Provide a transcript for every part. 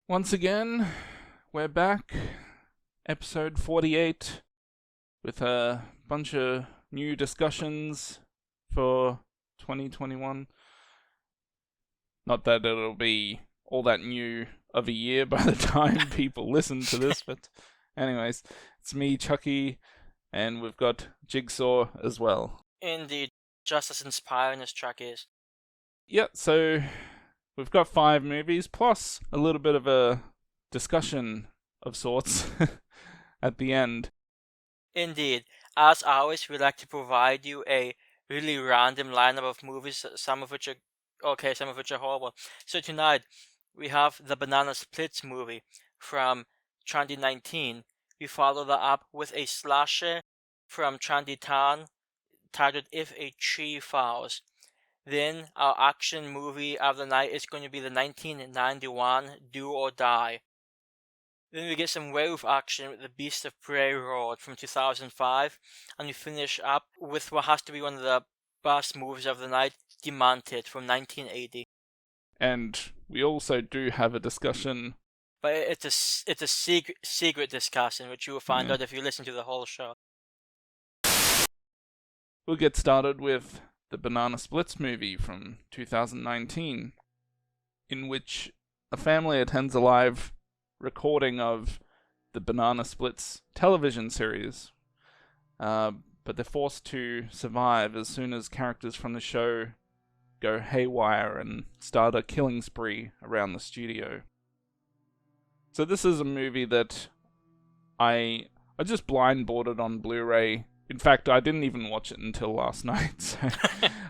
Once again, we're back, episode 48, with a bunch of new discussions for 2021. Not that it'll be all that new of a year by the time people listen to this, but anyways, it's me, Chucky, and we've got Jigsaw as well. Indeed, just as inspiring as Chuck is. Yeah, so we've got 5 movies, plus a little bit of a discussion of sorts at the end. Indeed, as always, we like to provide you a really random lineup of movies, some of which are okay, some of which are horrible. So tonight, we have the Banana Splits movie from 2019. We follow that up with a slasher from 2010 titled If a Tree Falls. Then our action movie of the night is going to be the 1991 Do or Die. Then we get some werewolf action with The Beast of Prey Road from 2005, and we finish up with what has to be one of the best movies of the night, Demented from 1980. And we also do have a discussion. But it's a secret discussion, which you will find Yeah. out if you listen to the whole show. We'll get started with the Banana Splits movie from 2019, in which a family attends a live recording of the Banana Splits television series. But they're forced to survive as soon as characters from the show go haywire and start a killing spree around the studio. So this is a movie that I just blind bought it on Blu-ray. In fact, I didn't even watch it until last night. So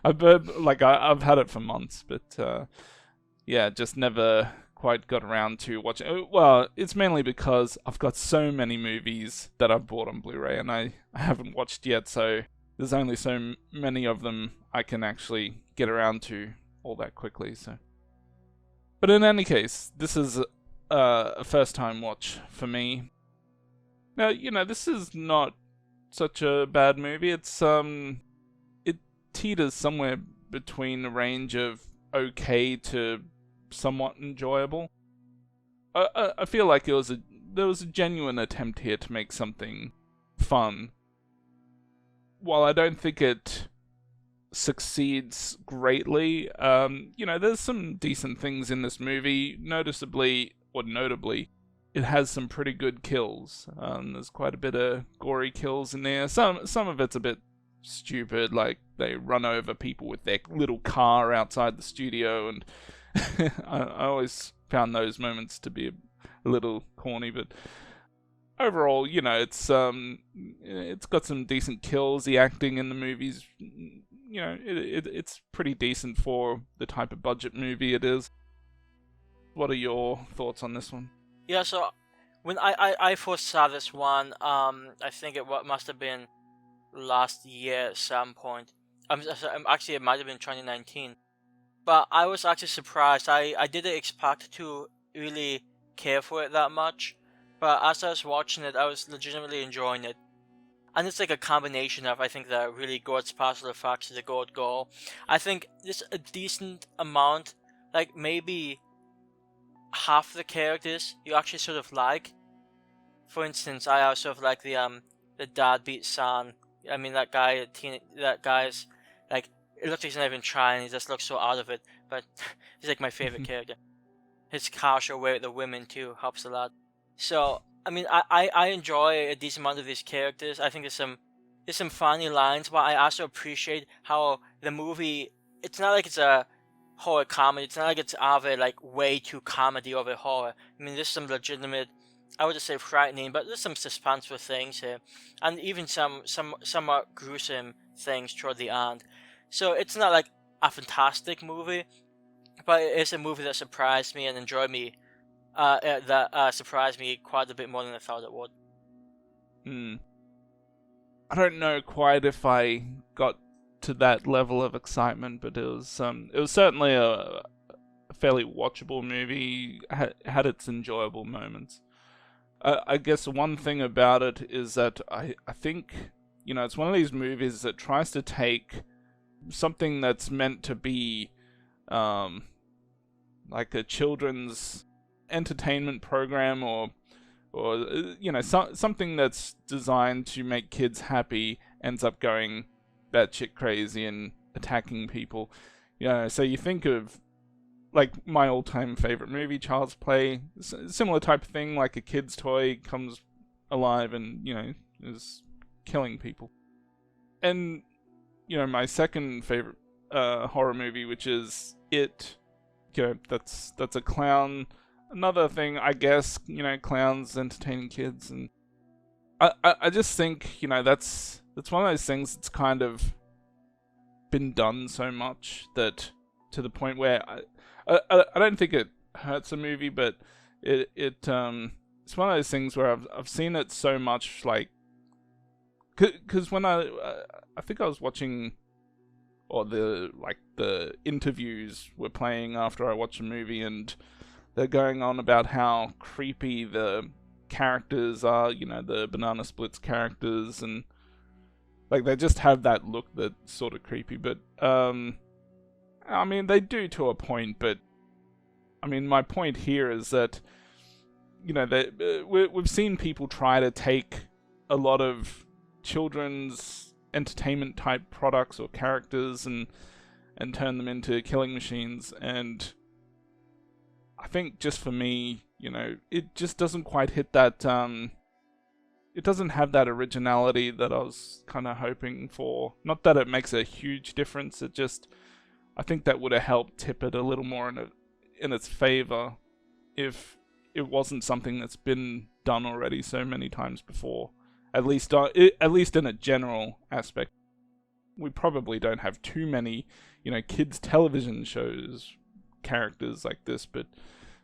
I've had it for months, but yeah, just never quite got around to watching. Well, it's mainly because I've got so many movies that I've bought on Blu-ray and I haven't watched yet, so there's only so many of them I can actually get around to all that quickly. So, but in any case, this is a first-time watch for me. Now, this is not such a bad movie. It teeters somewhere between a range of okay to somewhat enjoyable. I feel like there was a genuine attempt here to make something fun. While I don't think it succeeds greatly, there's some decent things in this movie. Notably, it has some pretty good kills. There's quite a bit of gory kills in there. Some of it's a bit stupid, like they run over people with their little car outside the studio, and I always found those moments to be a little corny, but overall, it's got some decent kills. The acting in the movies, it's pretty decent for the type of budget movie it is. What are your thoughts on this one? Yeah, so when I first saw this one, I think must have been last year at some point. Actually, it might have been 2019. But I was actually surprised. I didn't expect to really care for it that much. But as I was watching it, I was legitimately enjoying it. And it's like a combination of, I think, the really good special effects, the good goal. I think there's a decent amount, like maybe half the characters you actually sort of like. For instance, I also sort of like the dad beat son. I mean, that guy's like, it looks like he's not even trying. He just looks so out of it. But he's like my favorite character. His casual way with the women too helps a lot. So I mean, I enjoy a decent amount of these characters. I think there's some funny lines, but I also appreciate how the movie. It's not like it's a horror comedy. It's not like it's either like way too comedy over horror. I mean, there's some legitimate. I would just say frightening, but there's some suspenseful things here, and even some somewhat gruesome things toward the end. So it's not like a fantastic movie, but it is a movie that surprised me and enjoyed me. That surprised me quite a bit more than I thought it would. Hmm. I don't know quite if I got to that level of excitement, but it was certainly a fairly watchable movie. Had its enjoyable moments. I guess one thing about it is that I think it's one of these movies that tries to take something that's meant to be like a children's entertainment program or something that's designed to make kids happy ends up going batshit crazy and attacking people. So you think of like my all-time favorite movie, Child's Play, similar type of thing, like a kid's toy comes alive and is killing people. And my second favorite horror movie, which is It, that's a clown. Another thing, I guess, clowns entertaining kids, and I just think that's one of those things that's kind of been done so much that to the point where I don't think it hurts a movie, but it's one of those things where I've seen it so much, like, because when I think I was watching, or the interviews were playing after I watched a movie, and they're going on about how creepy the characters are, the Banana Splits characters, and like they just have that look that's sort of creepy. But I mean, they do to a point, but I mean, my point here is that we've seen people try to take a lot of children's entertainment type products or characters and turn them into killing machines, and I think just for me, it just doesn't quite hit that, it doesn't have that originality that I was kind of hoping for. Not that it makes a huge difference, it just, I think that would have helped tip it a little more in its favor if it wasn't something that's been done already so many times before. At least in a general aspect. We probably don't have too many, kids' television shows characters like this, but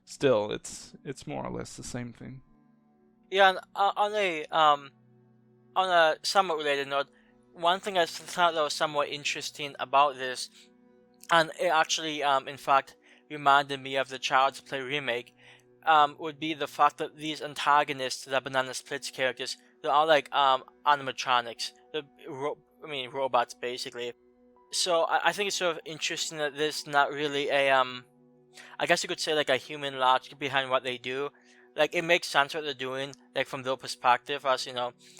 still, it's more or less the same thing. Yeah, and on a somewhat related note, one thing I thought that was somewhat interesting about this, and it actually, in fact, reminded me of the Child's Play remake, would be the fact that these antagonists to the Banana Splits characters, they're all like animatronics. They're robots basically. So I think it's sort of interesting that there's not really a I guess you could say like a human logic behind what they do. Like it makes sense what they're doing, like from their perspective, as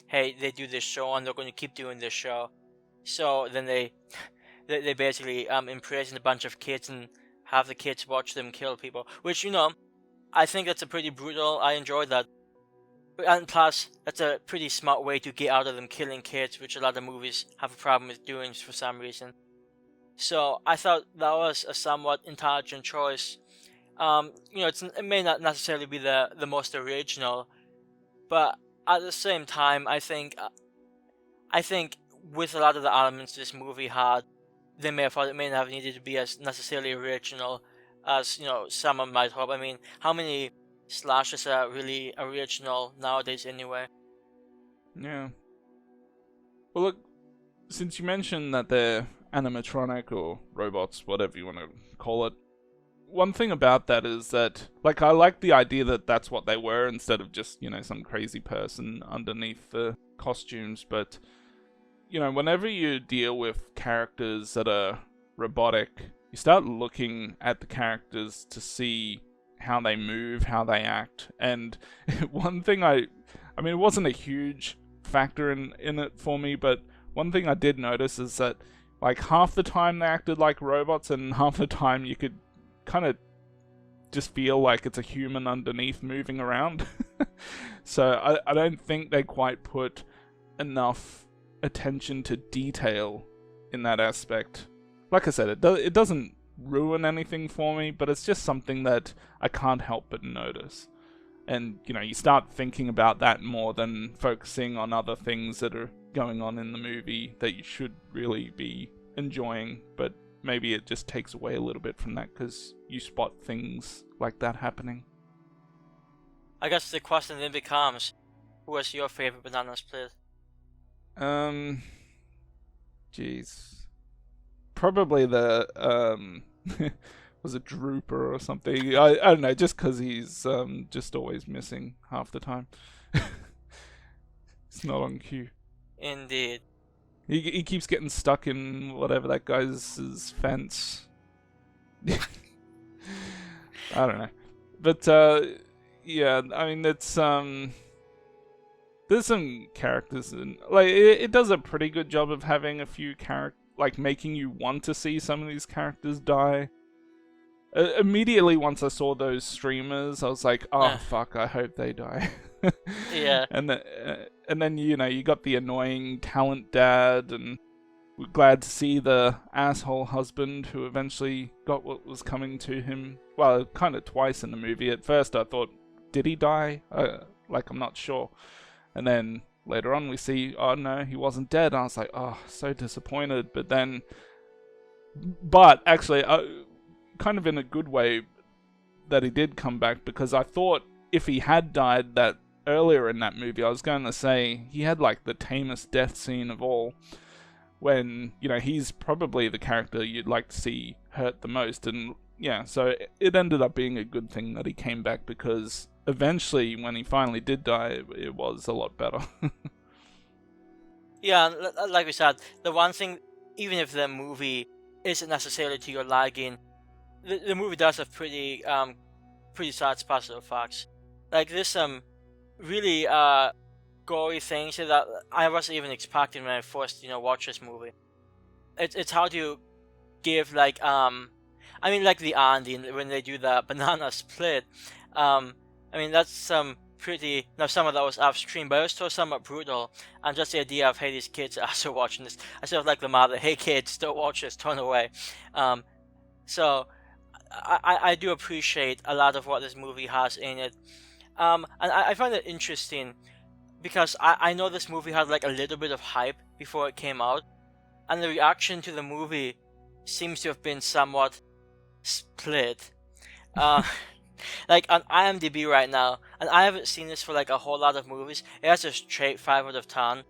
hey, they do this show and they're going to keep doing this show. So then they basically imprison a bunch of kids and have the kids watch them kill people, which I think that's a pretty brutal. I enjoyed that. And plus, that's a pretty smart way to get out of them killing kids, which a lot of movies have a problem with doing for some reason. So I thought that was a somewhat intelligent choice. It may not necessarily be the most original, but at the same time, I think with a lot of the elements this movie had, they may have thought it may not have needed to be as necessarily original as someone might hope. I mean, how many slashers are really original nowadays anyway? Yeah. Well, look, since you mentioned that they're animatronic or robots, whatever you want to call it, one thing about that is that, like, I like the idea that that's what they were instead of just, some crazy person underneath the costumes, but, whenever you deal with characters that are robotic, you start looking at the characters to see how they move, how they act, and one thing I mean, it wasn't a huge factor in it for me, but one thing I did notice is that, like, half the time they acted like robots, and half the time you could kind of just feel like it's a human underneath moving around. So I don't think they quite put enough attention to detail in that aspect. Like I said, it doesn't ruin anything for me, but it's just something that I can't help but notice. And, you start thinking about that more than focusing on other things that are going on in the movie that you should really be enjoying, but maybe it just takes away a little bit from that because you spot things like that happening. I guess the question then becomes, who was your favorite Banana Split? Jeez. Probably the, was it Drooper or something? I don't know, just because he's just always missing half the time. It's not on cue. Indeed. He keeps getting stuck in whatever that guy's fence. I don't know. But yeah, I mean, it's there's some characters and like it does a pretty good job of having a few like making you want to see some of these characters die. Immediately once I saw those streamers, I was like, oh fuck, I hope they die. Yeah. And then you got the annoying talent dad, and we're glad to see the asshole husband who eventually got what was coming to him. Well, kind of twice in the movie. At first I thought, did he die? Like, I'm not sure. And then later on we see, oh no, he wasn't dead. I was like, oh, so disappointed. But actually, kind of in a good way that he did come back, because I thought if he had died that earlier in that movie, I was going to say he had like the tamest death scene of all, when he's probably the character you'd like to see hurt the most. And yeah, so it ended up being a good thing that he came back, because eventually when he finally did die, it was a lot better. Yeah, like we said, the one thing, even if the movie isn't necessarily to your liking, the movie does have pretty sad special effects. Like, there's some really gory things that I wasn't even expecting when I first watched this movie. It's how to give like I mean, like the ending when they do the banana split. I mean, that's some pretty, now some of that was off-screen, but it was still somewhat brutal. And just the idea of, hey, these kids are also watching this. I sort of like the mother, hey kids, don't watch this, turn away. So I do appreciate a lot of what this movie has in it. And I find it interesting because I know this movie had like a little bit of hype before it came out, and the reaction to the movie seems to have been somewhat split. Like on IMDb right now, and I haven't seen this for like a whole lot of movies, it has a straight 5 out of 10.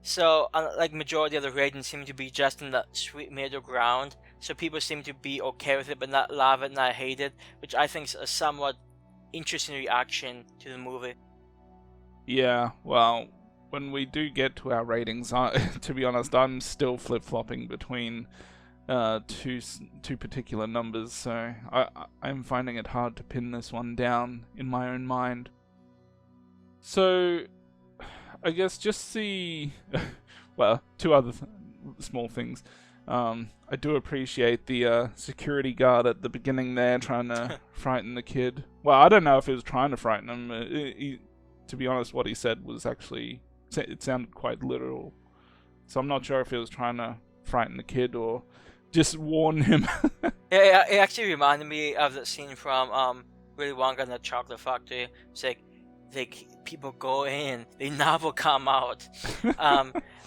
So like majority of the ratings seem to be just in the sweet middle ground. So people seem to be okay with it, but not love it, not hate it, which I think is a somewhat interesting reaction to the movie. Yeah, well, when we do get to our ratings, to be honest, I'm still flip-flopping between two particular numbers, so I'm finding it hard to pin this one down in my own mind. So I guess just well, two other small things. I do appreciate the security guard at the beginning there trying to frighten the kid. Well, I don't know if he was trying to frighten him. To be honest, what he said was actually, it sounded quite literal. So I'm not sure if he was trying to frighten the kid or just warn him. Yeah, it actually reminded me of that scene from Willy Wonka and the Chocolate Factory. It's like people go in, they never come out.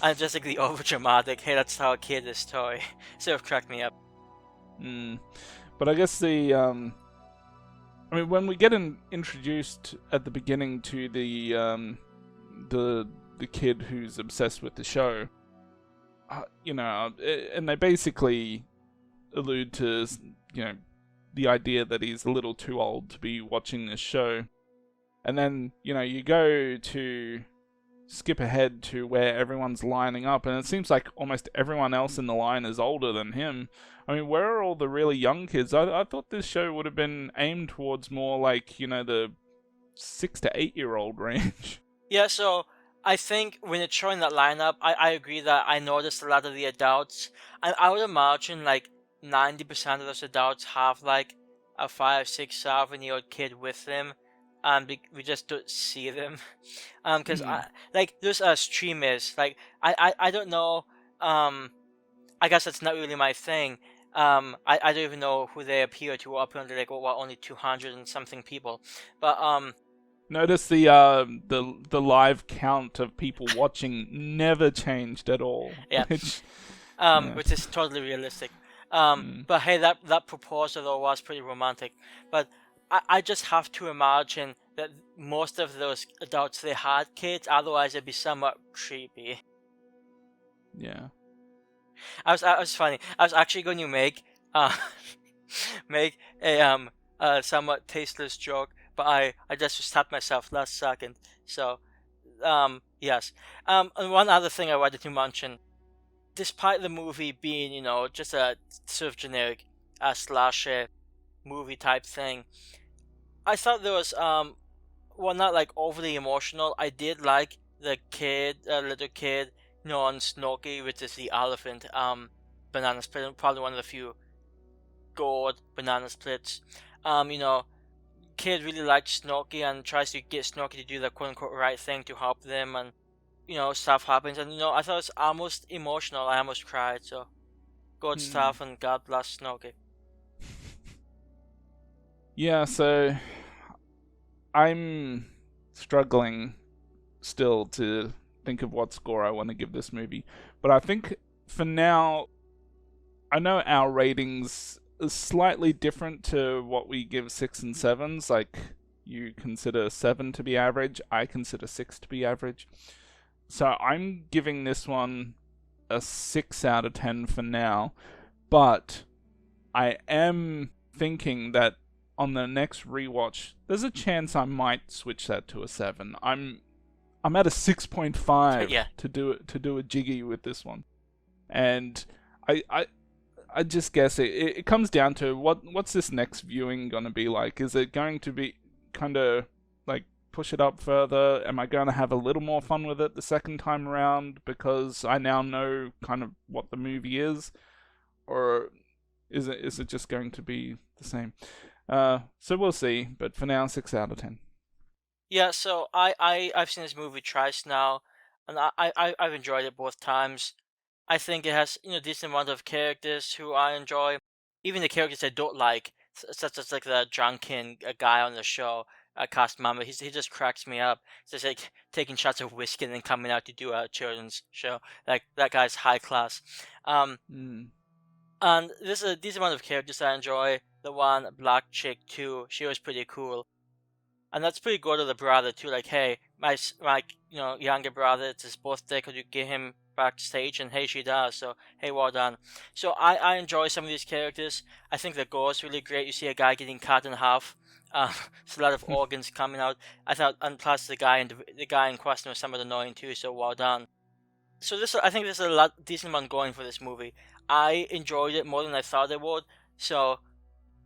And just like the overdramatic, hey, that's how a kid is toy. Sort of cracked me up. But I guess I mean, when we get introduced at the beginning to the kid who's obsessed with the show, and they basically allude to the idea that he's a little too old to be watching this show. And then, you go to skip ahead to where everyone's lining up, and it seems like almost everyone else in the line is older than him. I mean, where are all the really young kids? I thought this show would have been aimed towards more like, the 6 to 8 year old range. Yeah, so I think when it's showing that lineup, I agree that I noticed a lot of the adults. And I would imagine like 90% of those adults have like a 5, 6, 7-year-old kid with them. We just don't see them, because those streamers, like I don't know, I guess that's not really my thing. I don't even know who they appear to. Apparently, like only 200 and something people, but Notice the live count of people watching never changed at all. Yeah, which is totally realistic. But hey, that proposal though was pretty romantic, but I just have to imagine that most of those adults, they had kids, otherwise it'd be somewhat creepy. Yeah. I was funny. I was actually going to make a somewhat tasteless joke, but I just stopped myself last second. So yes. And one other thing I wanted to mention, despite the movie being, just a sort of generic slasher movie type thing, I thought there was well, not like overly emotional. I did like the kid, little kid, on Snorky, which is the elephant. Banana Split, probably one of the few gold banana splits. You know, kid really likes Snorky and tries to get Snorky to do the quote unquote right thing to help them, and stuff happens, and I thought it was almost emotional. I almost cried. So good stuff, and God bless Snorky. Yeah, so I'm struggling still to think of what score I want to give this movie. But I think for now, I know our ratings are slightly different to what we give 6 and 7s. Like, you consider 7 to be average, I consider 6 to be average. So I'm giving this one a 6 out of 10 for now. But I am thinking that on the next rewatch, there's a chance I might switch that to a 7. I'm at a 6.5 Yeah. to do a jiggy with this one, and I just guess it comes down to what's this next viewing gonna be like? Is it going to be kind of like push it up further? Am I going to have a little more fun with it the second time around because I now know kind of what the movie is, or is it just going to be the same? So we'll see. But for now, 6 out of 10. Yeah, so I've seen this movie twice now, and I've enjoyed it both times. I think it has decent amount of characters who I enjoy, even the characters I don't like, such as like the drunken guy on the show, cast member. He just cracks me up. He's just like taking shots of whiskey and then coming out to do a children's show. Like that guy's high class. And there's a decent amount of characters I enjoy. The one black chick too, she was pretty cool. And that's pretty good of the brother too. Like, hey, my younger brother, it's his birthday. Could you get him backstage? And hey, she does. So hey, well done. So I enjoy some of these characters. I think the gore is really great. You see a guy getting cut in half. There's a lot of organs coming out. I thought, and plus the guy in question was somewhat annoying too. So well done. So I think there's a decent amount going for this movie. I enjoyed it more than I thought I would. So,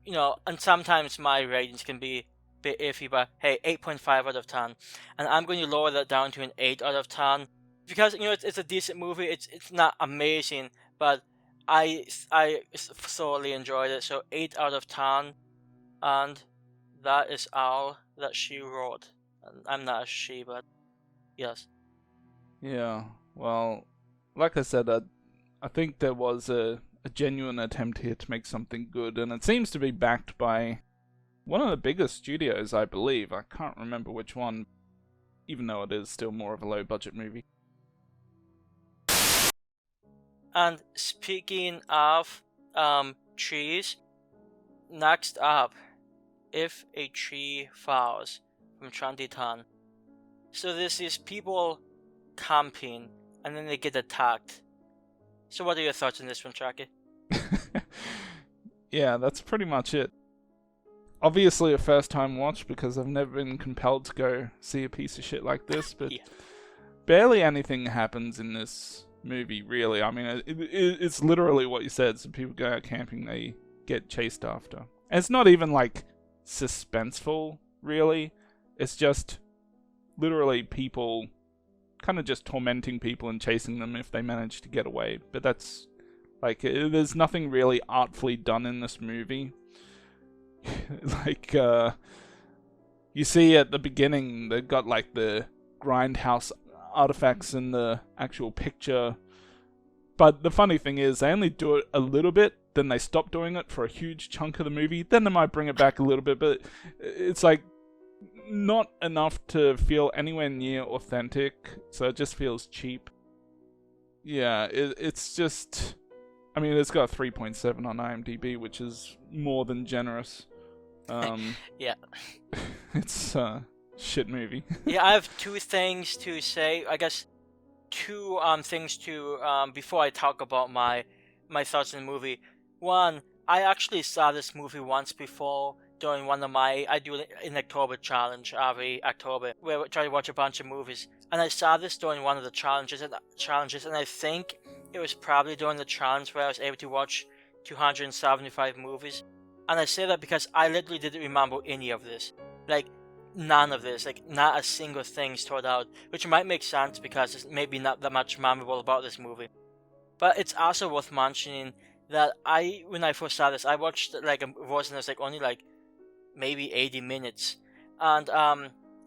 and sometimes my ratings can be bit iffy, but hey, 8.5 out of 10, and I'm going to lower that down to an 8 out of 10 because it's a decent movie. It's not amazing, but I thoroughly enjoyed it. So 8 out of 10, and that is all that she wrote. And I'm not a she, but yes. Yeah. Well, like I said, I think there was a genuine attempt here to make something good, and it seems to be backed by one of the biggest studios, I believe. I can't remember which one, even though it is still more of a low-budget movie. And speaking of trees, next up, If a Tree Falls from Chanditan. So this is people camping, and then they get attacked. So what are your thoughts on this one, Tracky? Yeah, that's pretty much it. Obviously a first time watch because I've never been compelled to go see a piece of shit like this, but Yeah. barely anything happens in this movie, really. I mean, it's literally what you said. So people go out camping, they get chased after. And it's not even like suspenseful, really. It's just literally people kind of just tormenting people and chasing them if they manage to get away. But that's like, there's nothing really artfully done in this movie. Like, you see at the beginning, they've got like the grindhouse artifacts in the actual picture. But the funny thing is, they only do it a little bit, then they stop doing it for a huge chunk of the movie, then they might bring it back a little bit, but it's like not enough to feel anywhere near authentic, so it just feels cheap. Yeah, it's just... I mean, it's got a 3.7 on IMDb, which is more than generous. Yeah. It's a shit movie. Yeah, I have two things to say. I guess two things to before I talk about my thoughts on the movie. One, I actually saw this movie once before during one of I do an October challenge every October where I try to watch a bunch of movies, and I saw this during one of the challenges, and I think it was probably during the challenge where I was able to watch 275 movies. And I say that because I literally didn't remember any of this. Like, none of this, like, not a single thing stood out, which might make sense because there's maybe not that much memorable about this movie. But it's also worth mentioning that when I first saw this, I watched like a version that's like only like maybe 80 minutes, and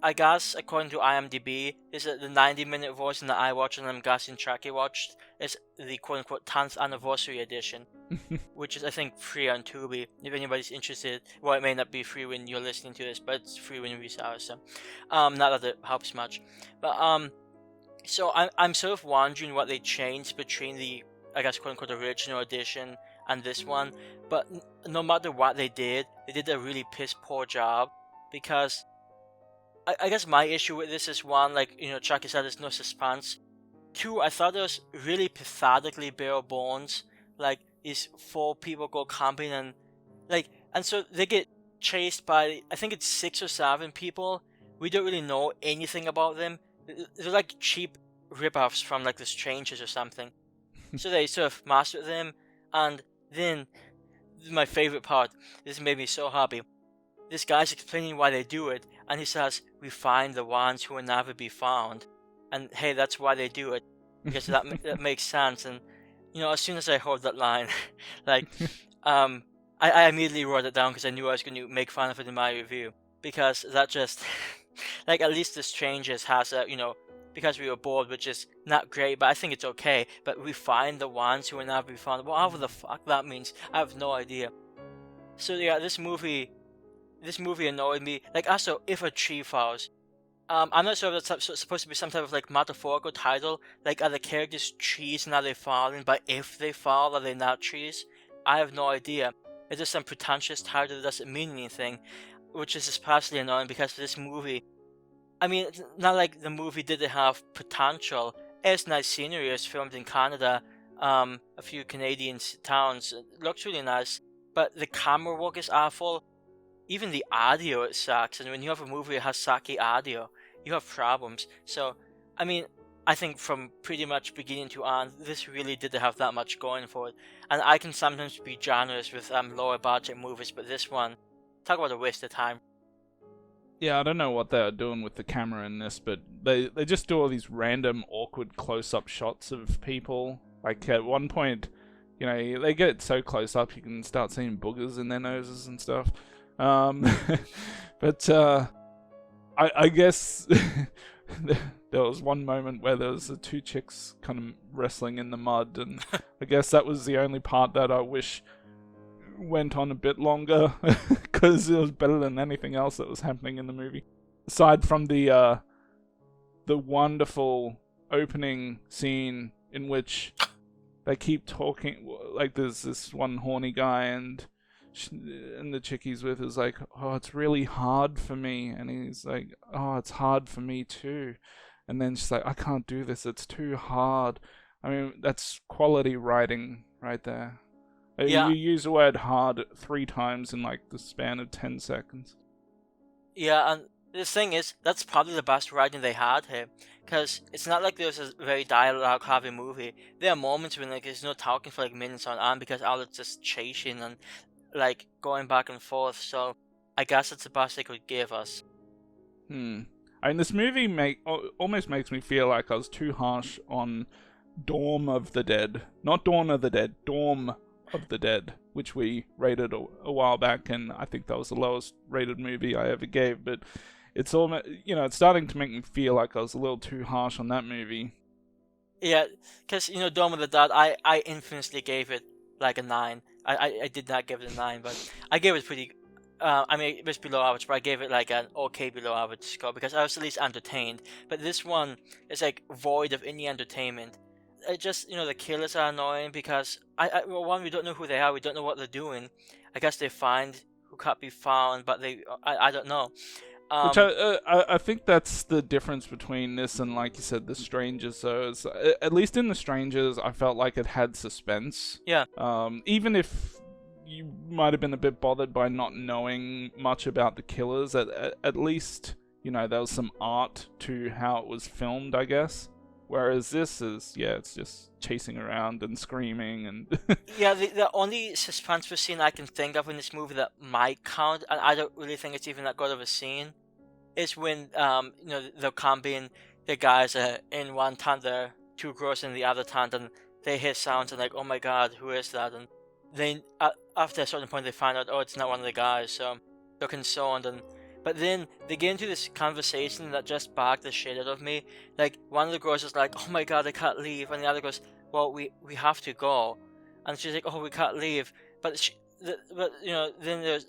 I guess according to IMDb, is the 90-minute version that I watched and I'm guessing Chucky watched is the quote-unquote 10th anniversary edition, which is I think free on Tubi if anybody's interested. Well, it may not be free when you're listening to this, but it's free when we saw it, so not that it helps much. But so I'm sort of wondering what they changed between the, I guess, quote-unquote original edition and this one. But no matter what they did a really piss poor job, because I guess my issue with this is, one, like, you know, Chucky said, there's no suspense. Two, I thought it was really pathetically bare bones. Like, these 4 people go camping and so they get chased by, I think it's 6 or 7 people. We don't really know anything about them. They're like cheap ripoffs from like The Strangers or something. So they sort of master them, and then my favorite part, this made me so happy. This guy's explaining why they do it, and he says, "We find the ones who will never be found." And hey, that's why they do it, because that makes sense. And you know, as soon as I heard that line, like, I immediately wrote it down because I knew I was going to make fun of it in my review, because that just, like, at least The Strangers has a, you know, because we were bored, which is not great, but I think it's okay. But we find the ones who will never be found. Whatever the fuck that means, I have no idea. So yeah, this movie annoyed me. Like, also, if a tree falls, I'm not sure if that's supposed to be some type of like metaphorical title. Like, are the characters trees and are they falling? But if they fall, are they not trees? I have no idea. It's just some pretentious title that doesn't mean anything, which is especially annoying because this movie, I mean, it's not like the movie didn't have potential. It's nice scenery. It's filmed in Canada, a few Canadian towns. It looks really nice, but the camera work is awful. Even the audio, it sucks. And when you have a movie that has sucky audio, you have problems. So, I mean, I think from pretty much beginning to end, this really didn't have that much going for it. And I can sometimes be generous with lower budget movies, but this one, talk about a waste of time. Yeah, I don't know what they are doing with the camera in this, but they just do all these random awkward close-up shots of people. Like, at one point, you know, they get so close up you can start seeing boogers in their noses and stuff. But I guess there was one moment where there was the 2 chicks kind of wrestling in the mud, and I guess that was the only part that I wish went on a bit longer, because it was better than anything else that was happening in the movie. Aside from the wonderful opening scene in which they keep talking, like there's this one horny guy and the chick he's with is like, "Oh, it's really hard for me," and he's like, "Oh, it's hard for me too," and then she's like, "I can't do this, it's too hard." I mean, that's quality writing right there. Yeah. You use the word hard 3 times in like the span of 10 seconds. Yeah, and the thing is, that's probably the best writing they had here, because it's not like there's a very dialogue-heavy movie. There are moments when like there's no talking for like minutes on end because all it's just chasing and like going back and forth. So I guess it's the best they could give us. I mean, this movie almost makes me feel like I was too harsh on Dawn of the Dead, not Dawn of the Dead, Dawn of the Dead, which we rated a while back, and I think that was the lowest rated movie I ever gave. But it's almost, you know, it's starting to make me feel like I was a little too harsh on that movie. Yeah, because, you know, Dawn of the Dead, I infamously gave it like a 9. I did not give it a 9, but I gave it pretty. I mean, it was below average, but I gave it like an okay below average score because I was at least entertained. But this one is like void of any entertainment. It just, you know, the killers are annoying because well, one, we don't know who they are, we don't know what they're doing. I guess they find who can't be found, but I don't know. Which I think that's the difference between this and, like you said, The Strangers. So at least in The Strangers, I felt like it had suspense. Yeah. Even if you might have been a bit bothered by not knowing much about the killers, at least, you know, there was some art to how it was filmed, I guess. Whereas this is, it's just chasing around and screaming and. Yeah, the only suspenseful scene I can think of in this movie that might count, and I don't really think it's even that good of a scene, is when the combi and the guys are in one tent, the two girls in the other tent, and they hear sounds and like, oh my god, who is that? And they after a certain point they find out, oh, it's not one of the guys, so they're concerned. But then they get into this conversation that just bugged the shit out of me. Like, one of the girls is like, oh my god, I can't leave, and the other goes, well, we have to go, and she's like, oh, we can't leave, then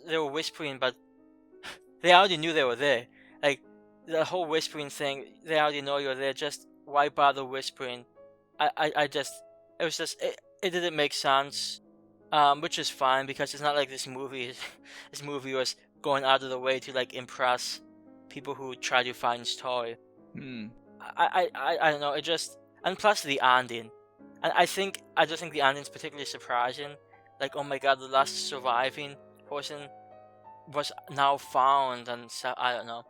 they were whispering, but they already knew they were there. Like, the whole whispering thing, they already know you're there, just why bother whispering? It didn't make sense, which is fine, because it's not like this movie was going out of the way to like impress people who try to find story. I don't know, it just, and plus the ending, and I just think the ending's particularly surprising. Like, oh my god, the last surviving person was now found, and so, I don't know.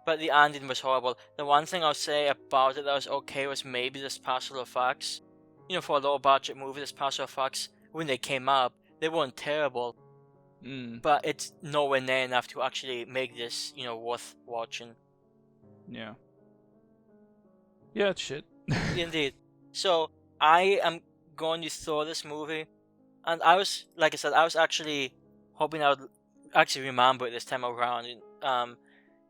But the ending was horrible. The one thing I'll say about it that was okay was maybe the special effects. For a low budget movie, the special effects, when they came up, they weren't terrible. But it's nowhere near enough to actually make this, worth watching. Yeah. Yeah, it's shit. Indeed. So, I am going to throw this movie, and I was actually hoping I would actually remember it this time around,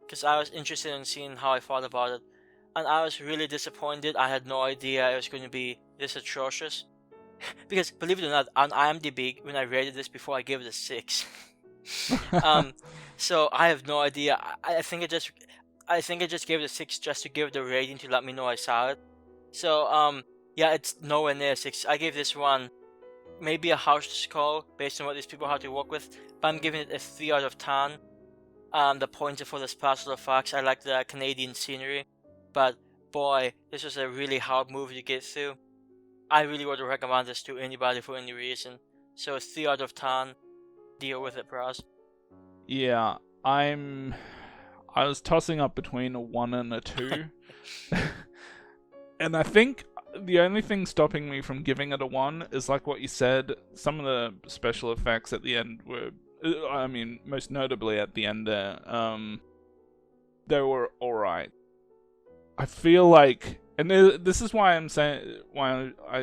because I was interested in seeing how I thought about it, and I was really disappointed. I had no idea it was going to be this atrocious. Because, believe it or not, on IMDb, when I rated this before, I gave it a 6. So I have no idea. I think I just gave it a 6 just to give it a rating to let me know I saw it. So it's nowhere near a 6. I gave this one maybe a harsh score based on what these people had to work with, but I'm giving it a 3 out of 10. The points are for the special effects. I like the Canadian scenery, but boy, this was a really hard movie to get through. I really would recommend this to anybody for any reason. So 3 out of 10. Deal with it, bros. Yeah, I was tossing up between a 1 and a 2. And I think the only thing stopping me from giving it a 1 is like what you said, some of the special effects at the end were, most notably at the end there, they were alright. I feel like, and this is why I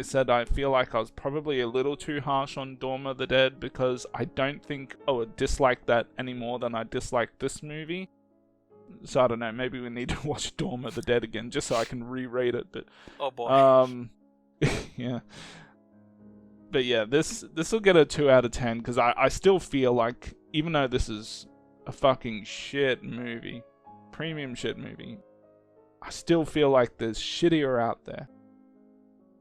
said I feel like I was probably a little too harsh on Dawn of the Dead, because I don't think I would dislike that any more than I dislike this movie. So I don't know, maybe we need to watch Dawn of the Dead again just so I can re-rate it. But oh boy. Yeah. But yeah, this will get a 2 out of 10, because I still feel like, even though this is a fucking shit movie, premium shit movie, I still feel like there's shittier out there.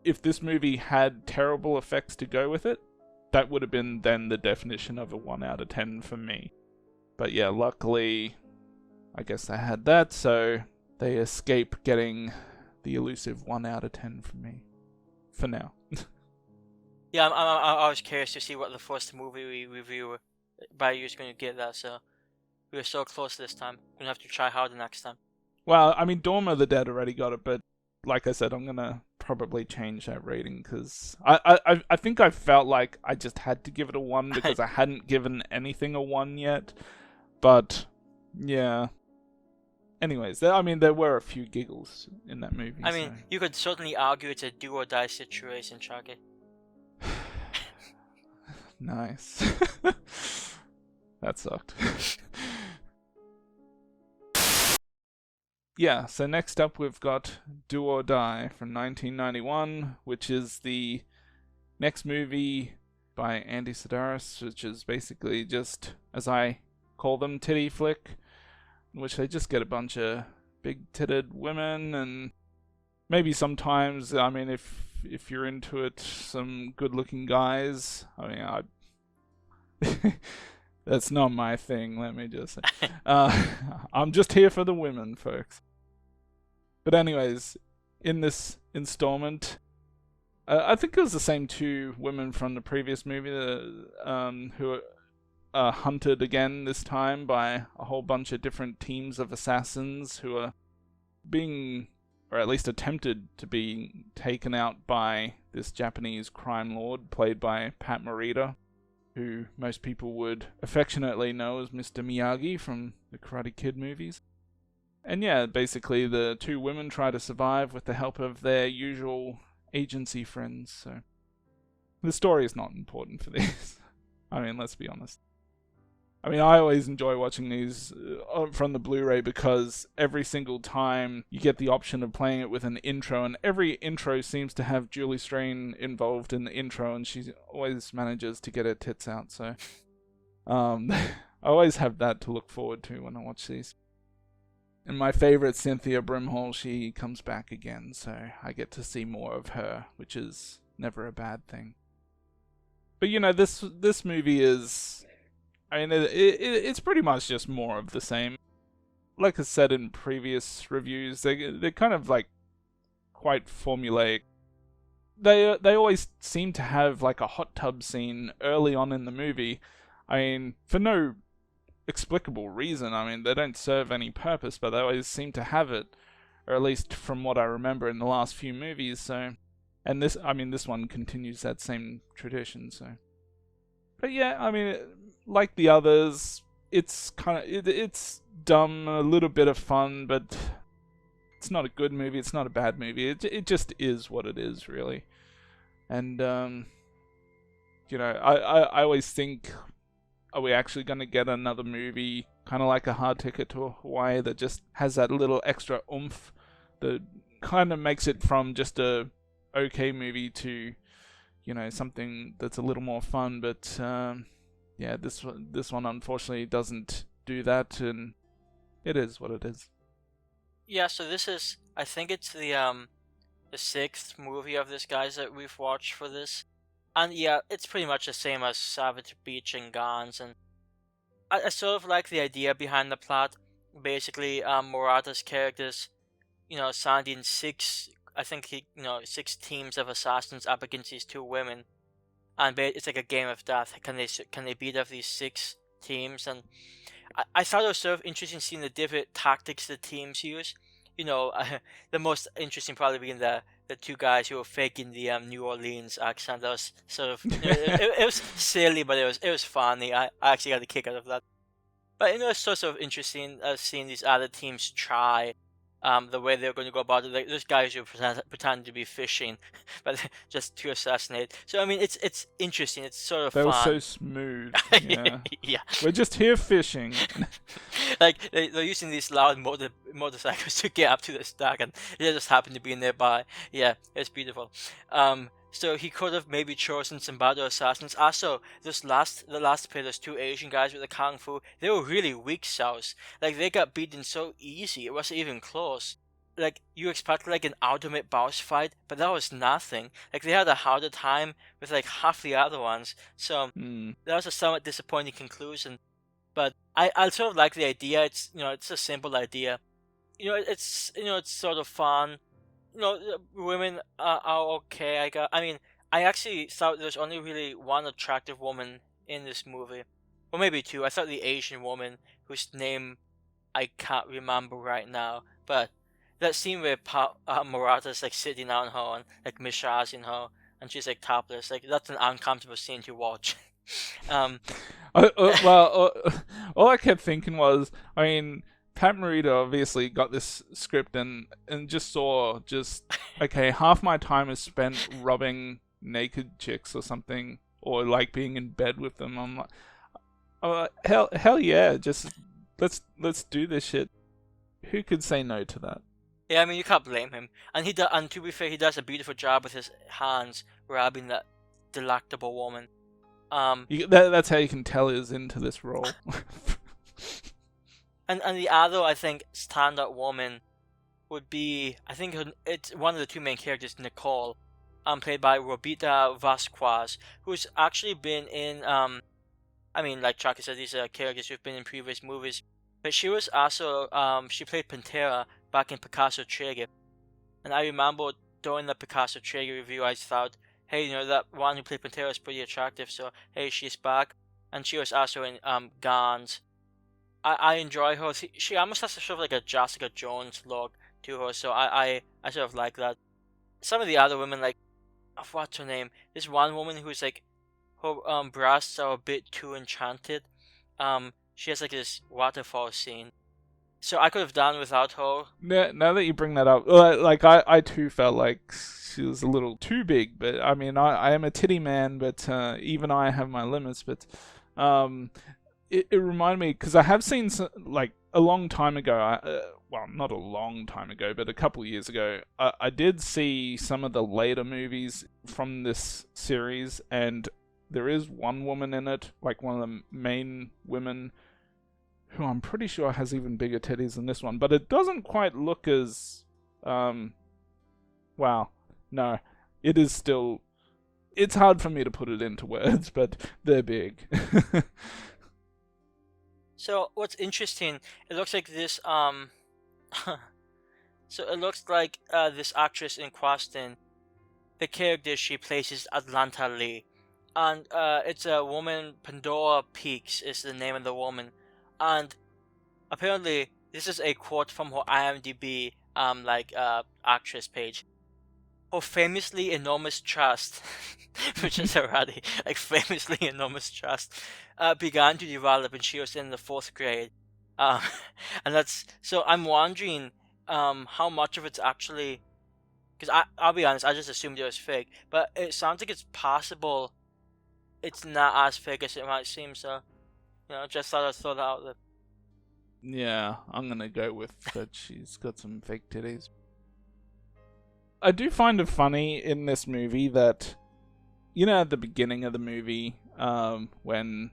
If this movie had terrible effects to go with it, that would have been then the definition of a 1 out of 10 for me. But yeah, luckily, I guess they had that, so they escape getting the elusive 1 out of 10 from me. For now. Yeah, I was curious to see what the first movie we review by you is going to get that, so we were so close this time. We're going to have to try harder next time. Well, Dawn of the Dead already got it, but like I said, I'm going to probably change that rating, because I think I felt like I just had to give it a 1 because I hadn't given anything a 1 yet. But, yeah. Anyways, there were a few giggles in that movie. You could certainly argue it's a do or die situation, Chucky. Nice. That sucked. Yeah, so next up we've got Do or Die from 1991, which is the next movie by Andy Sidaris, which is basically just, as I call them, titty flick, in which they just get a bunch of big-titted women, and maybe sometimes, if you're into it, some good-looking guys. That's not my thing, let me just say. I'm just here for the women, folks. But anyways, in this installment, I think it was the same 2 women from the previous movie who are hunted again this time by a whole bunch of different teams of assassins who are being or at least attempted to be taken out by this Japanese crime lord played by Pat Morita, who most people would affectionately know as Mr. Miyagi from the Karate Kid movies. And yeah, basically the two women try to survive with the help of their usual agency friends, so the story is not important for these. I mean, let's be honest. I mean, I always enjoy watching these from the Blu-ray because every single time you get the option of playing it with an intro, and every intro seems to have Julie Strain involved in the intro, and she always manages to get her tits out, so I always have that to look forward to when I watch these. And my favorite, Cynthia Brimhall, she comes back again, so I get to see more of her, which is never a bad thing. But you know, this movie is, I mean, it's pretty much just more of the same. Like I said in previous reviews, they're kind of like quite formulaic. They always seem to have like a hot tub scene early on in the movie. I mean, for no explicable reason. I mean, they don't serve any purpose, but they always seem to have it, or at least from what I remember in the last few movies. So, and this one continues that same tradition. So, but yeah, I mean, like the others, it's kind of it's dumb, a little bit of fun, but it's not a good movie. It's not a bad movie. It just is what it is, really. And you know, I always think, are we actually going to get another movie kind of like A Hard Ticket to Hawaii that just has that little extra oomph that kind of makes it from just a okay movie to, you know, something that's a little more fun? But yeah, this one unfortunately doesn't do that, and it is what it is. Yeah, so this is, I think it's the sixth movie of this guy's that we've watched for this. And yeah, it's pretty much the same as Savage Beach and Gans, and I sort of like the idea behind the plot. Basically, Murata's characters, you know, sending six teams of assassins up against these two women, and it's like a game of death. Can they beat up these six teams? And I thought it was sort of interesting seeing the different tactics the teams use. You know, the most interesting probably being the two guys who were faking the New Orleans accent. That was sort of, it was silly, but it was funny. I actually got a kick out of that. But you know, it's sort of interesting seeing these other teams try the way they're going to go about it. Like those guys who pretend to be fishing, but just to assassinate. So I mean, it's interesting. It's sort of fun. They were so smooth. Yeah. Yeah. We're just here fishing. Like they're using these loud motorcycles to get up to the stack, and they just happen to be nearby. Yeah, it's beautiful. So he could have maybe chosen some better assassins. Also, the last pair, those two Asian guys with the kung fu, they were really weak souls. Like they got beaten so easy, it wasn't even close. Like you expect like an ultimate boss fight, but that was nothing. Like they had a harder time with like half the other ones. So that was a somewhat disappointing conclusion. But I sort of like the idea. It's it's a simple idea. It's sort of fun. Women are okay. I actually thought there's only really one attractive woman in this movie, or maybe two. I thought the Asian woman whose name I can't remember right now, but that scene where Murata's like sitting on her and like massaging her, and she's like topless. Like that's an uncomfortable scene to watch. All I kept thinking was, I mean, Pat Morita obviously got this script and just saw okay, half my time is spent robbing naked chicks or something, or like being in bed with them. I'm like, hell yeah, just let's do this shit. Who could say no to that? Yeah, I mean you can't blame him, and and to be fair, he does a beautiful job with his hands grabbing that delectable woman. That's how you can tell he's into this role. And the other, I think, stand-up woman would be, I think it's one of the two main characters, Nicole, played by Robita Vasquez, who's actually been in, like Chucky said, these are characters who've been in previous movies, but she was also, she played Pantera back in Picasso Trigger, and I remember during the Picasso Trigger review, I thought, hey, that one who played Pantera is pretty attractive, so hey, she's back, and she was also in Gans. I enjoy her. She almost has a sort of like a Jessica Jones look to her. So I sort of like that. Some of the other women, like, what's her name? This one woman who's like, her breasts are a bit too enchanted. She has like this waterfall scene. So I could have done without her. Now that you bring that up, like I too felt like she was a little too big. But I mean, I am a titty man, but even I have my limits. But it reminded me because I have seen like a long time ago. Well, not a long time ago, but a couple of years ago, I did see some of the later movies from this series, and there is one woman in it, like one of the main women, who I'm pretty sure has even bigger titties than this one, but it doesn't quite look as, wow, no, it is still, it's hard for me to put it into words, but they're big. So what's interesting, it looks like this so it looks like this actress in question, the character she plays is Atlanta Lee, and it's a woman. Pandora Peaks is the name of the woman, and apparently this is a quote from her IMDb actress page. Her famously enormous chest, which is already like famously enormous chest, began to develop when she was in the 4th grade. Um, and that's so. I'm wondering how much of it's actually, because I'll be honest, I just assumed it was fake, but it sounds like it's possible it's not as fake as it might seem. So, just thought I'd throw that out there. Yeah, I'm gonna go with that she's got some fake titties. I do find it funny in this movie that, at the beginning of the movie, when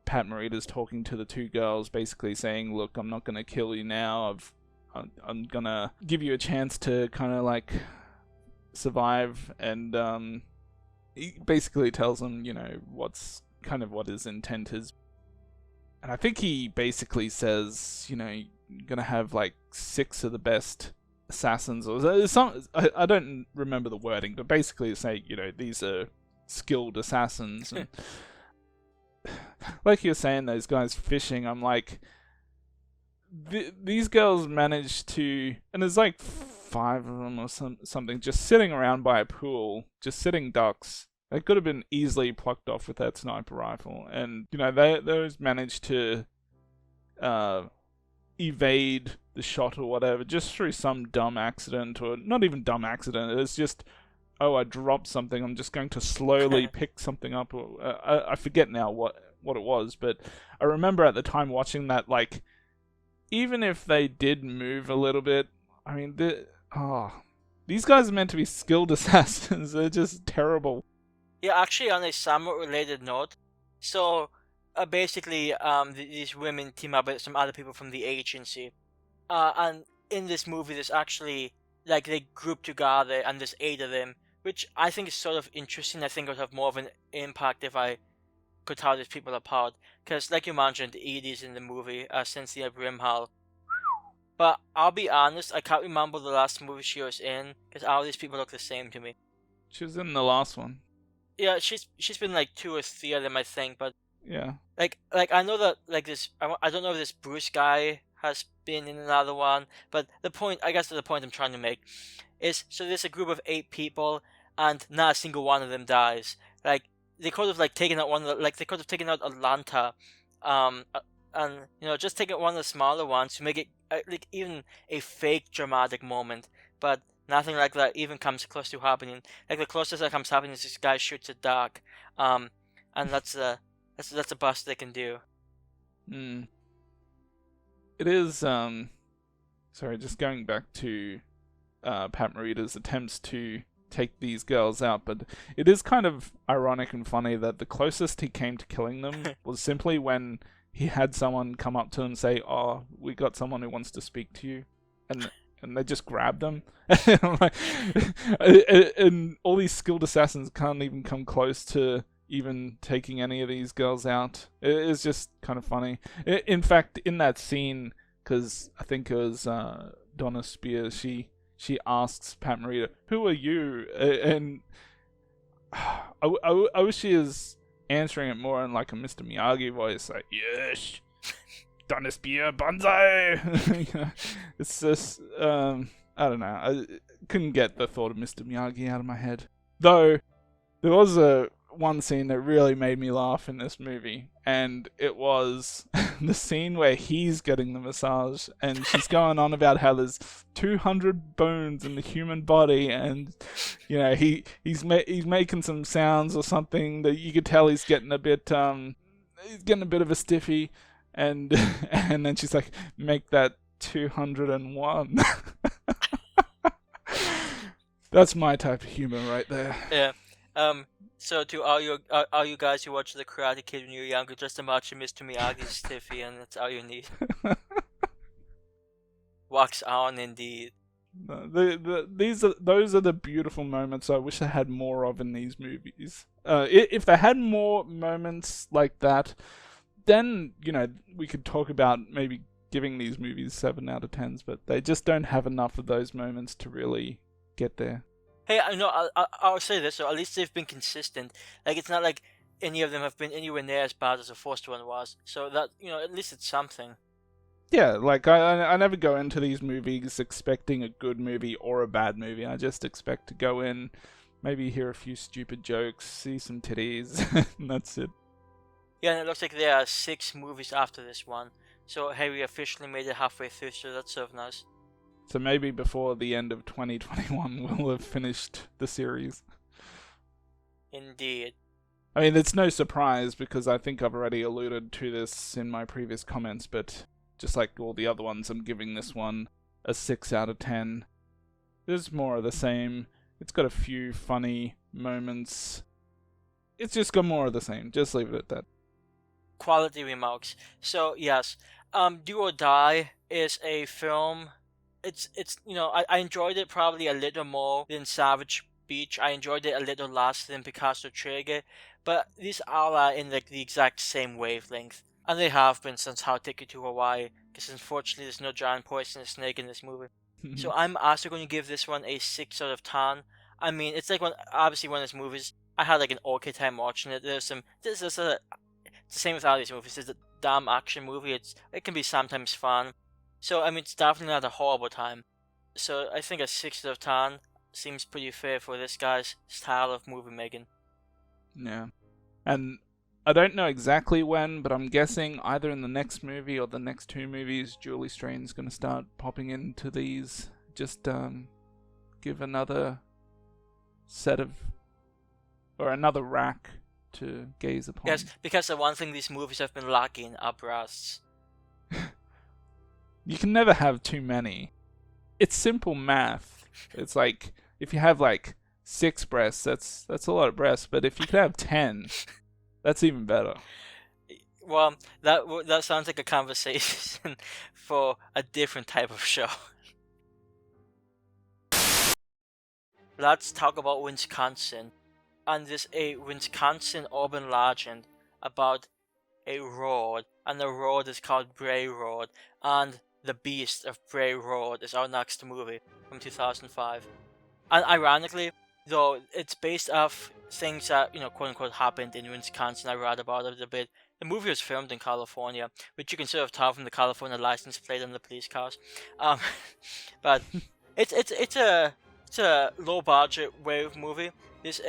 Pat Morita's talking to the two girls, basically saying, "Look, I'm not gonna kill you now. I'm gonna give you a chance to kind of like survive," and he basically tells them, what his intent is. And I think he basically says, you're gonna have like 6 of the best assassins, or some. I don't remember the wording, but basically say, these are skilled assassins. And like you're saying, those guys fishing, I'm like, these girls managed to, and there's like 5 of them or something, just sitting around by a pool, just sitting ducks. They could have been easily plucked off with that sniper rifle, and those managed to evade the shot or whatever just through some dumb accident, or not even dumb accident. It's just, I dropped something. I'm just going to slowly pick something up. I forget now what it was, but I remember at the time watching that, like, even if they did move a little bit, I mean, these guys are meant to be skilled assassins. They're just terrible. Yeah, actually, on a somewhat related note, so basically, these women team up with some other people from the agency, and in this movie, there's actually, like, they group together, and there's 8 of them, which I think is sort of interesting. I think it would have more of an impact if I could tell these people apart, because, like you mentioned, Edie's in the movie, Cynthia Brimhall. But I'll be honest, I can't remember the last movie she was in, because all these people look the same to me. She was in the last one. Yeah, she's been like 2 or 3 of them, I think, but yeah, like I know that like this. I don't know if this Bruce guy has been in another one, but the point I'm trying to make is, so there's a group of 8 people, and not a single one of them dies. Like, they could have like taken out one of the, like they could have taken out Atlanta, and just taken one of the smaller ones to make it like even a fake dramatic moment, but nothing like that even comes close to happening. Like, the closest that comes happening is this guy shoots a duck, and that's the best they can do. It is. Sorry, just going back to Pat Morita's attempts to take these girls out, but it is kind of ironic and funny that the closest he came to killing them was simply when he had someone come up to him and say, "Oh, we got someone who wants to speak to you," and they just grabbed them. And all these skilled assassins can't even come close to even taking any of these girls out. It's just kind of funny. In fact, in that scene, because I think it was Donna Spears, she asks Pat Morita, "Who are you?" And I wish she is answering it more in like a Mr. Miyagi voice, like, "Yes, Donner Spear Banzai. It's just I don't know. I couldn't get the thought of Mr. Miyagi out of my head. Though there was one scene that really made me laugh in this movie, and it was the scene where he's getting the massage, and she's going on about how there's 200 bones in the human body, and you know he's making some sounds or something that you could tell he's getting a bit of a stiffy, and and then she's like, make that 201. That's my type of humor right there. Yeah. So to all you guys who watched The Karate Kid when you were younger, just imagine Mr. Miyagi's stiffy, and that's all you need. Wax on, indeed. Those are the beautiful moments I wish I had more of in these movies. If they had more moments like that, then we could talk about maybe giving these movies 7 out of 10s. But they just don't have enough of those moments to really get there. Hey, I know. I'll say this. So at least they've been consistent. Like, it's not like any of them have been anywhere near as bad as the first one was. So that at least it's something. Yeah, like I never go into these movies expecting a good movie or a bad movie. I just expect to go in, maybe hear a few stupid jokes, see some titties, and that's it. Yeah, and it looks like there are 6 movies after this one. So hey, we officially made it halfway through. So that's so nice. So maybe before the end of 2021, we'll have finished the series. Indeed. I mean, it's no surprise because I think I've already alluded to this in my previous comments, but just like all the other ones, I'm giving this one a 6 out of 10. There's more of the same. It's got a few funny moments. It's just got more of the same. Just leave it at that. Quality remarks. So yes, Do or Die is a film. It's I enjoyed it probably a little more than Savage Beach. I enjoyed it a little less than Picasso Trigger, but these are in like the exact same wavelength, and they have been since How Ticket to Hawaii. Because unfortunately, there's no giant poisonous snake in this movie. So I'm also going to give this one a 6 out of 10. I mean, it's like obviously one of these movies. I had like an okay time watching it. It's the same with all these movies. It's a damn action movie. It can be sometimes fun. So, I mean, it's definitely not a horrible time. So, I think a 6 out of 10 seems pretty fair for this guy's style of movie making. Yeah. And I don't know exactly when, but I'm guessing either in the next movie or the next 2 movies, Julie Strain's going to start popping into these. Just give another set of... or another rack to gaze upon. Yes, because the one thing these movies have been lacking are breasts. You can never have too many. It's simple math. It's like, if you have like 6 breasts, that's a lot of breasts. But if you could have 10, that's even better. Well, that sounds like a conversation for a different type of show. Let's talk about Wisconsin. And there's a Wisconsin urban legend about a road, and the road is called Bray Road, and The Beast of Bray Road is our next movie from 2005. And ironically, though it's based off things that, quote unquote, happened in Wisconsin, I read about it a bit. The movie was filmed in California, which you can sort of tell from the California license plate on the police cars. But it's a low budget wave movie. There's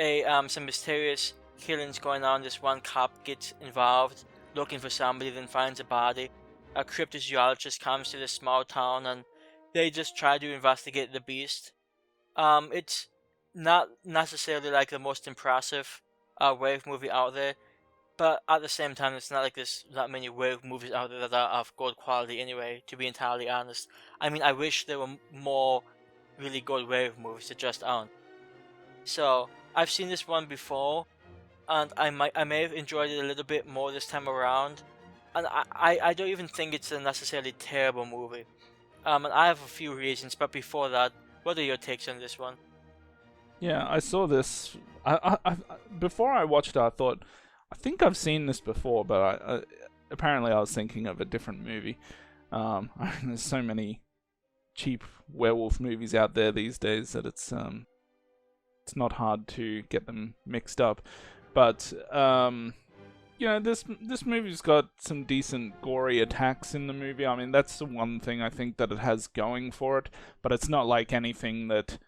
some mysterious killings going on. This one cop gets involved, looking for somebody, then finds a body. A cryptozoologist comes to this small town, and they just try to investigate the beast. It's not necessarily like the most impressive wave movie out there, but at the same time, it's not like there's that many wave movies out there that are of good quality anyway, to be entirely honest. I mean, I wish there were more really good wave movies that just aren't. So, I've seen this one before, and I may have enjoyed it a little bit more this time around. And I don't even think it's a necessarily terrible movie. And I have a few reasons, but before that, what are your takes on this one? Yeah, I saw this. I before I watched it, I thought, I think I've seen this before, but apparently I was thinking of a different movie. There's so many cheap werewolf movies out there these days that it's not hard to get them mixed up. But this movie's got some decent gory attacks in the movie. I mean, that's the one thing I think that it has going for it, but it's not like anything that,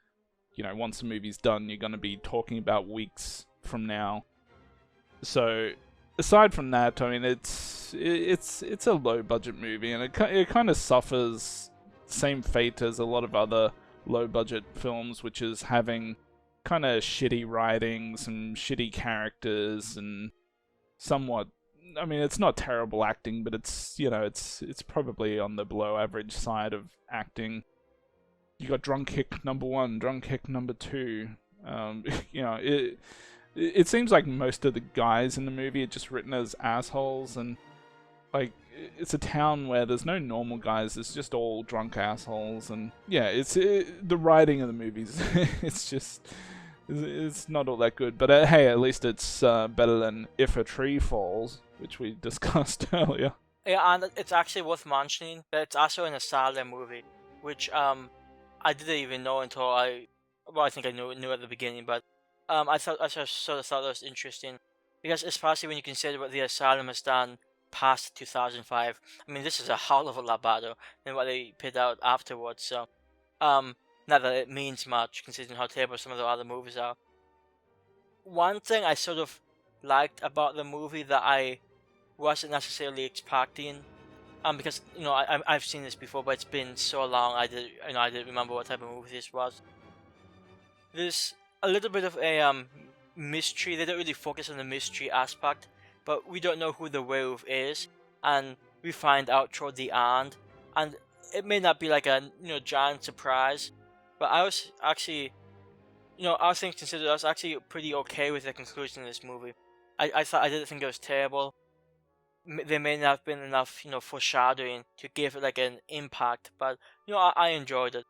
once the movie's done, you're going to be talking about weeks from now. So, aside from that, I mean, it's a low budget movie, and it kind of suffers same fate as a lot of other low budget films, which is having kind of shitty writing, some shitty characters, and somewhat, I mean, it's not terrible acting, but it's probably on the below average side of acting. You got drunk hick number 1, drunk hick number 2. It seems like most of the guys in the movie are just written as assholes, and like, it's a town where there's no normal guys, it's just all drunk assholes, and yeah, the writing of the movies, it's not all that good, but hey, at least it's better than If a Tree Falls, which we discussed earlier. Yeah, and it's actually worth mentioning that it's also an asylum movie, which I didn't even know until I think I knew at the beginning, but I sort of thought that was interesting, because especially when you consider what the asylum has done past 2005. I mean, this is a hell of a lot better than what they put out afterwards. So, not that it means much, considering how terrible some of the other movies are. One thing I sort of liked about the movie that I wasn't necessarily expecting, because I've seen this before, but it's been so long I didn't remember what type of movie this was. There's a little bit of a mystery. They don't really focus on the mystery aspect, but we don't know who the werewolf is, and we find out toward the end, and it may not be like a giant surprise, but I was actually, all things considered, I was actually pretty okay with the conclusion of this movie. I didn't think it was terrible. There may not have been enough foreshadowing to give it like an impact, but I enjoyed it.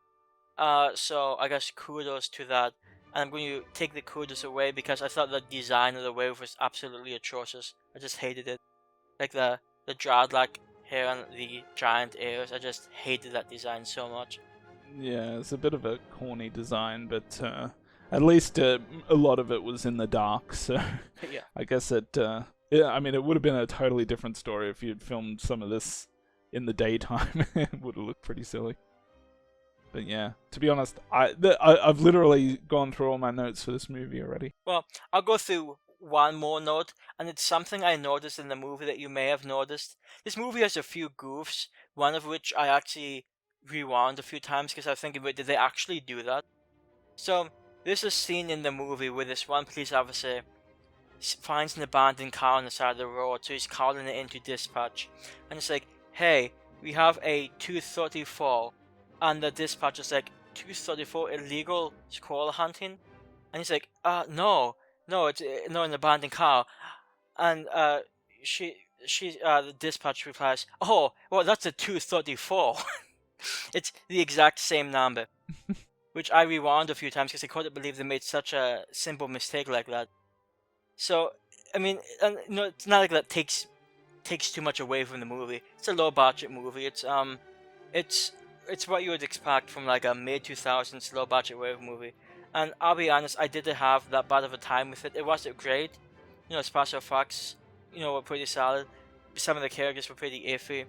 So I guess kudos to that. And I'm going to take the kudos away because I thought the design of the werewolf was absolutely atrocious. I just hated it. Like the dreadlock hair and the giant ears. I just hated that design so much. Yeah, it's a bit of a corny design, but at least a lot of it was in the dark, so yeah. I guess I mean, it would have been a totally different story if you'd filmed some of this in the daytime. It would have looked pretty silly. But yeah, to be honest, I've literally gone through all my notes for this movie already. Well, I'll go through one more note, and it's something I noticed in the movie that you may have noticed. This movie has a few goofs, one of which I actually rewound a few times because I was thinking, wait, did they actually do that? So, there's a scene in the movie where this one police officer finds an abandoned car on the side of the road, so he's calling it into dispatch. And it's like, hey, we have a 234. And the dispatcher's like, 234 illegal squirrel hunting? And he's like, no, it's an abandoned car. And the dispatcher replies, oh, well, that's a 234. It's the exact same number. Which I rewound a few times because I couldn't believe they made such a simple mistake like that. So, I mean, it's not like that takes too much away from the movie. It's a low budget movie. It's what you would expect from like a mid-2000s low budget werewolf movie. And I'll be honest, I didn't have that bad of a time with it. It wasn't great. Special effects, were pretty solid. Some of the characters were pretty iffy.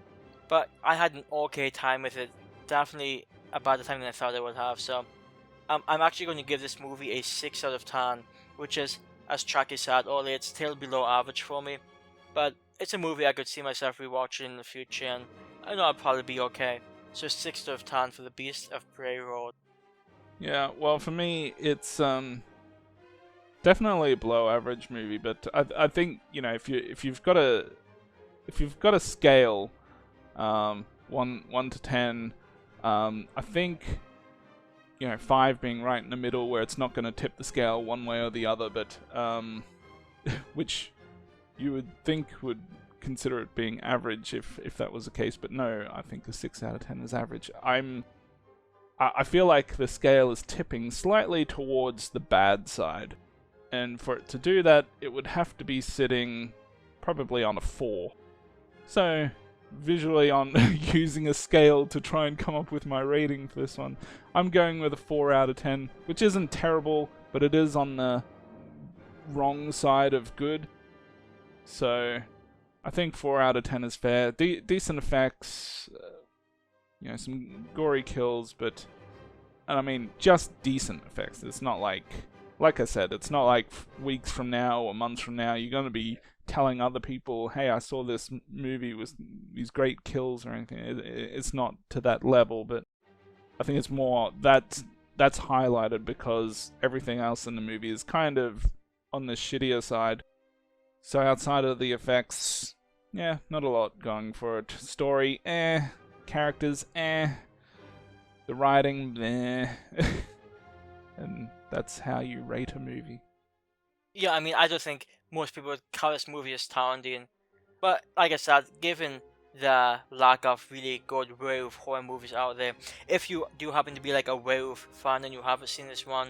But I had an okay time with it. Definitely a better time than I thought I would have. So, I'm actually going to give this movie a 6 out of 10, which is, as Chucky said earlier, it's still below average for me. But it's a movie I could see myself rewatching in the future, and I know I'll probably be okay. So 6 out of 10 for The Beast of Bray Road. Yeah, well, for me, it's definitely a below average movie, but I think if you've got a scale, 1 to 10, I think 5 being right in the middle, where it's not going to tip the scale one way or the other, but which you would think would consider it being average if that was the case, but no, I think a 6 out of 10 is average. I feel like the scale is tipping slightly towards the bad side, and for it to do that, it would have to be sitting probably on a 4. So, visually on using a scale to try and come up with my rating for this one, I'm going with a 4 out of 10, which isn't terrible, but it is on the wrong side of good. So I think 4 out of 10 is fair. Decent effects, some gory kills, but and I mean just decent effects. It's not like I said, it's not like weeks from now or months from now you're going to be telling other people, hey, I saw this movie with these great kills or anything. It's not to that level, but I think it's more that's highlighted because everything else in the movie is kind of on the shittier side. So outside of the effects, yeah, not a lot going for it. Story, characters, the writing, and that's how you rate a movie. Yeah, I mean, I don't think most people would call this movie as talented. But like I said, given the lack of really good werewolf horror movies out there, if you do happen to be like a werewolf fan and you haven't seen this one,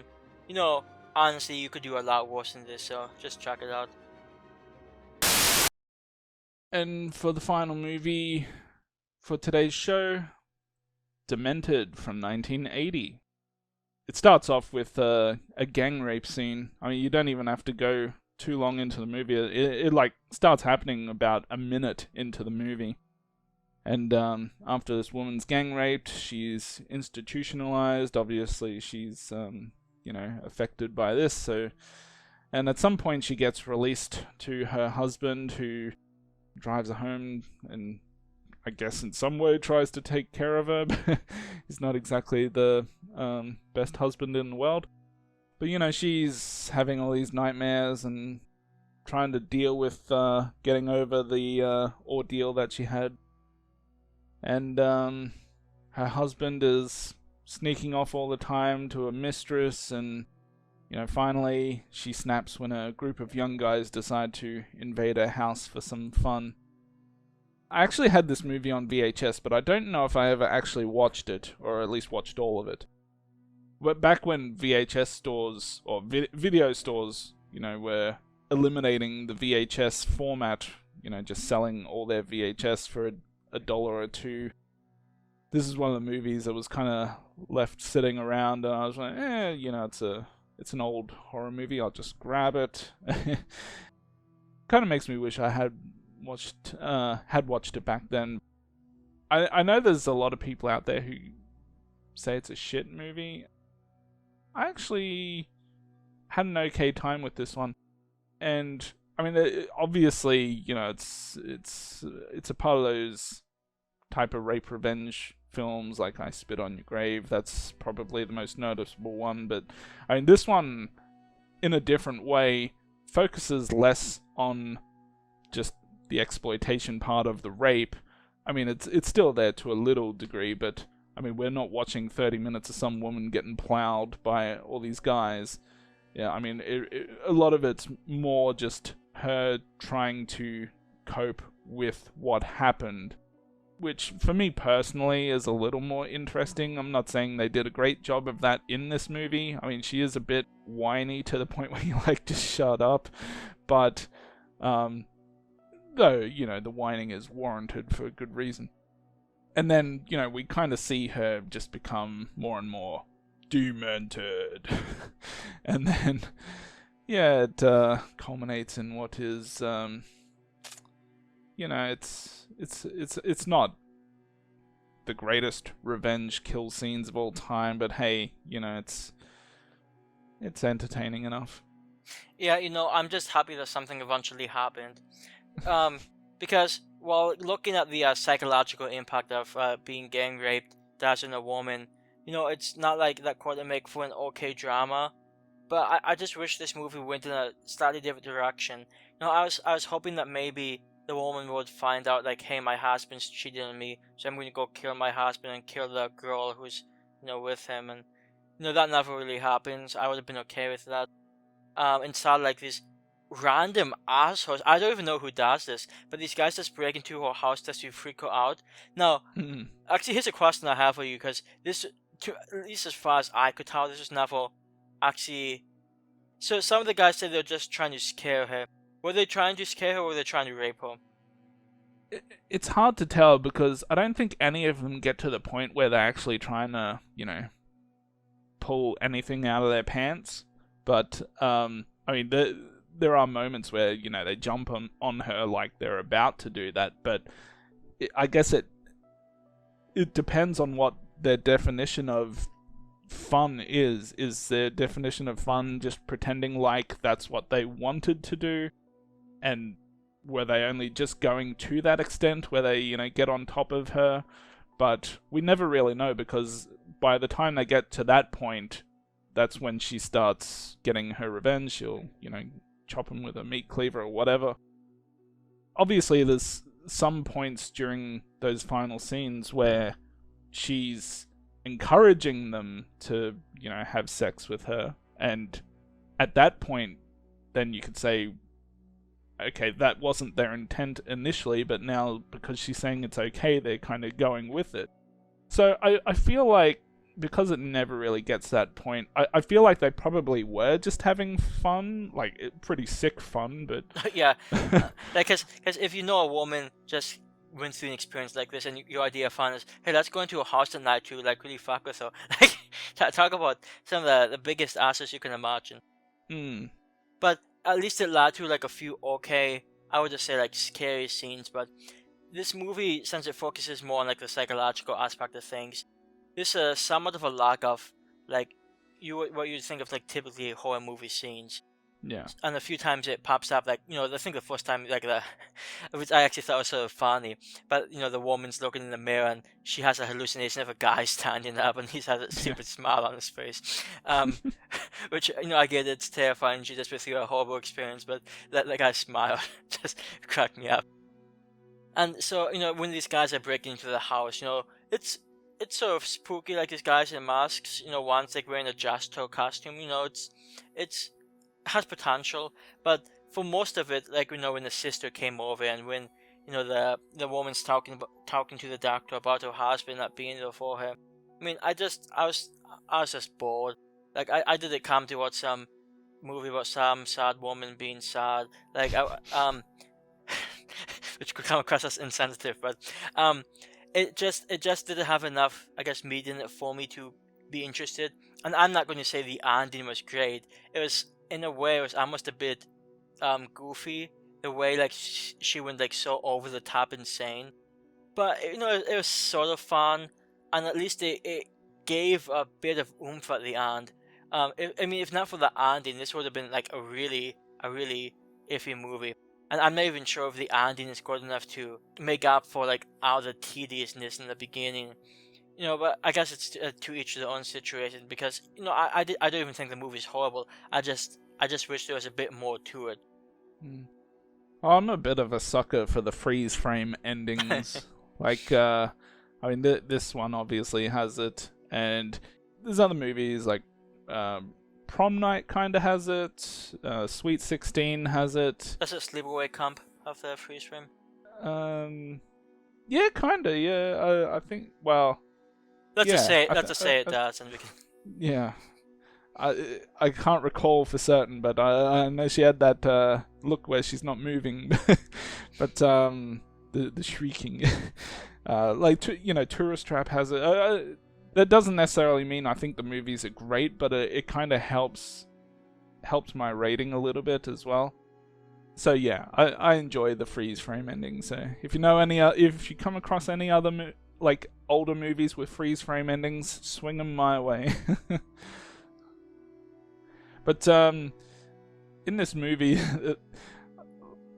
honestly, you could do a lot worse than this, so just check it out. And for the final movie for today's show, Demented from 1980. It starts off with a gang rape scene. I mean, you don't even have to go too long into the movie. It like starts happening about a minute into the movie. And after this woman's gang raped, she's institutionalized. Obviously, she's affected by this. So, and at some point, she gets released to her husband, who drives her home and I guess in some way tries to take care of her, but he's not exactly the best husband in the world. But she's having all these nightmares and trying to deal with getting over the ordeal that she had. And her husband is sneaking off all the time to a mistress, and finally she snaps when a group of young guys decide to invade her house for some fun. I actually had this movie on VHS, but I don't know if I ever actually watched it, or at least watched all of it. But back when VHS stores, or video stores, were eliminating the VHS format, just selling all their VHS for a dollar or two, this is one of the movies that was kind of left sitting around, and I was like, it's an old horror movie, I'll just grab it. Kind of makes me wish I had watched it back then. I know there's a lot of people out there who say it's a shit movie. I actually had an okay time with this one, and I mean, obviously, it's a part of those type of rape revenge films, like I Spit on Your Grave. That's probably the most noticeable one, but I mean, this one, in a different way, focuses less on just the exploitation part of the rape. I mean, it's still there to a little degree, but I mean, we're not watching 30 minutes of some woman getting plowed by all these guys. Yeah, I mean, a lot of it's more just her trying to cope with what happened, which for me personally is a little more interesting. I'm not saying they did a great job of that in this movie. I mean, she is a bit whiny to the point where you like to shut up, but though, the whining is warranted for a good reason. And then, we kind of see her just become more and more demented. And then, yeah, it culminates in what is, it's not the greatest revenge kill scenes of all time, but hey, it's entertaining enough. Yeah, I'm just happy that something eventually happened. Because while looking at the psychological impact of being gang raped as in a woman, it's not like that quite make for an okay drama. But I just wish this movie went in a slightly different direction. I was hoping that maybe the woman would find out, like, hey, my husband's cheating on me, so I'm going to go kill my husband and kill the girl who's with him, and that never really happens. I would have been okay with that. Instead, like, these random assholes, I don't even know who does this, but these guys just break into her house just to freak her out. Now, actually, here's a question I have for you, because this, at least as far as I could tell, this was never actually. So some of the guys said they're just trying to scare her. Were they trying to scare her, or were they trying to rape her? It's hard to tell, because I don't think any of them get to the point where they're actually trying to, pull anything out of their pants. But I mean, there are moments where, they jump on her like they're about to do that, but I guess it depends on what their definition of fun is. Is their definition of fun just pretending like that's what they wanted to do, and were they only just going to that extent where they, get on top of her? But we never really know, because by the time they get to that point, that's when she starts getting her revenge. She'll, chop him with a meat cleaver or whatever. Obviously, there's some points during those final scenes where she's encouraging them to, have sex with her. And at that point, then you could say, okay, that wasn't their intent initially, but now because she's saying it's okay, they're kind of going with it. So I feel like, because it never really gets to that point, I feel like they probably were just having fun, like pretty sick fun, but... Yeah, because if you know a woman just went through an experience like this, and your idea of fun is, hey, let's go into a house tonight to like really fuck with her. Like, talk about some of the biggest asses you can imagine. But at least it led to like a few okay, I would just say like scary scenes. But this movie, since it focuses more on like the psychological aspect of things, there's somewhat of a lack of like what you'd think of like typically horror movie scenes. Yeah. And a few times it pops up, like, I think the first time, like, which I actually thought was sort of funny, but, the woman's looking in the mirror and she has a hallucination of a guy standing up and he's has a stupid smile on his face. Which, I get it's terrifying, she just went through a horrible experience, but that guy's smile just cracked me up. And so, when these guys are breaking into the house, it's sort of spooky, like these guys in masks, one's like wearing a Jasto costume, it's has potential, but for most of it, like, when the sister came over and when, the woman's talking to the doctor about her husband not being there for her, I mean, I was just bored. Like, I didn't come to watch some movie about some sad woman being sad, like, which could come across as insensitive, but, it just didn't have enough, I guess, meat in it for me to be interested. And I'm not going to say the ending was great. It was, in a way, it was almost a bit goofy, the way like she went like so over the top insane, but it was sort of fun, and at least it gave a bit of oomph at the end. If not for the ending, this would have been like a really iffy movie, and I'm not even sure if the ending is good enough to make up for like all the tediousness in the beginning. But I guess it's to each their own situation, because I don't even think the movie's horrible. I just wish there was a bit more to it. I'm a bit of a sucker for the freeze frame endings. Like, this one obviously has it, and there's other movies like Prom Night kind of has it. Sweet 16 has it. Does it Sleepaway Camp have the freeze frame? Yeah, kind of. Yeah, I think. Well. Let's just say it does, and we can. Yeah, I can't recall for certain, but I know she had that look where she's not moving, but the shrieking, Tourist Trap has it. That doesn't necessarily mean I think the movies are great, but it kind of helps my rating a little bit as well. So yeah, I enjoy the freeze frame ending. So if you know if you come across any other like older movies with freeze frame endings, swing them my way. But in this movie,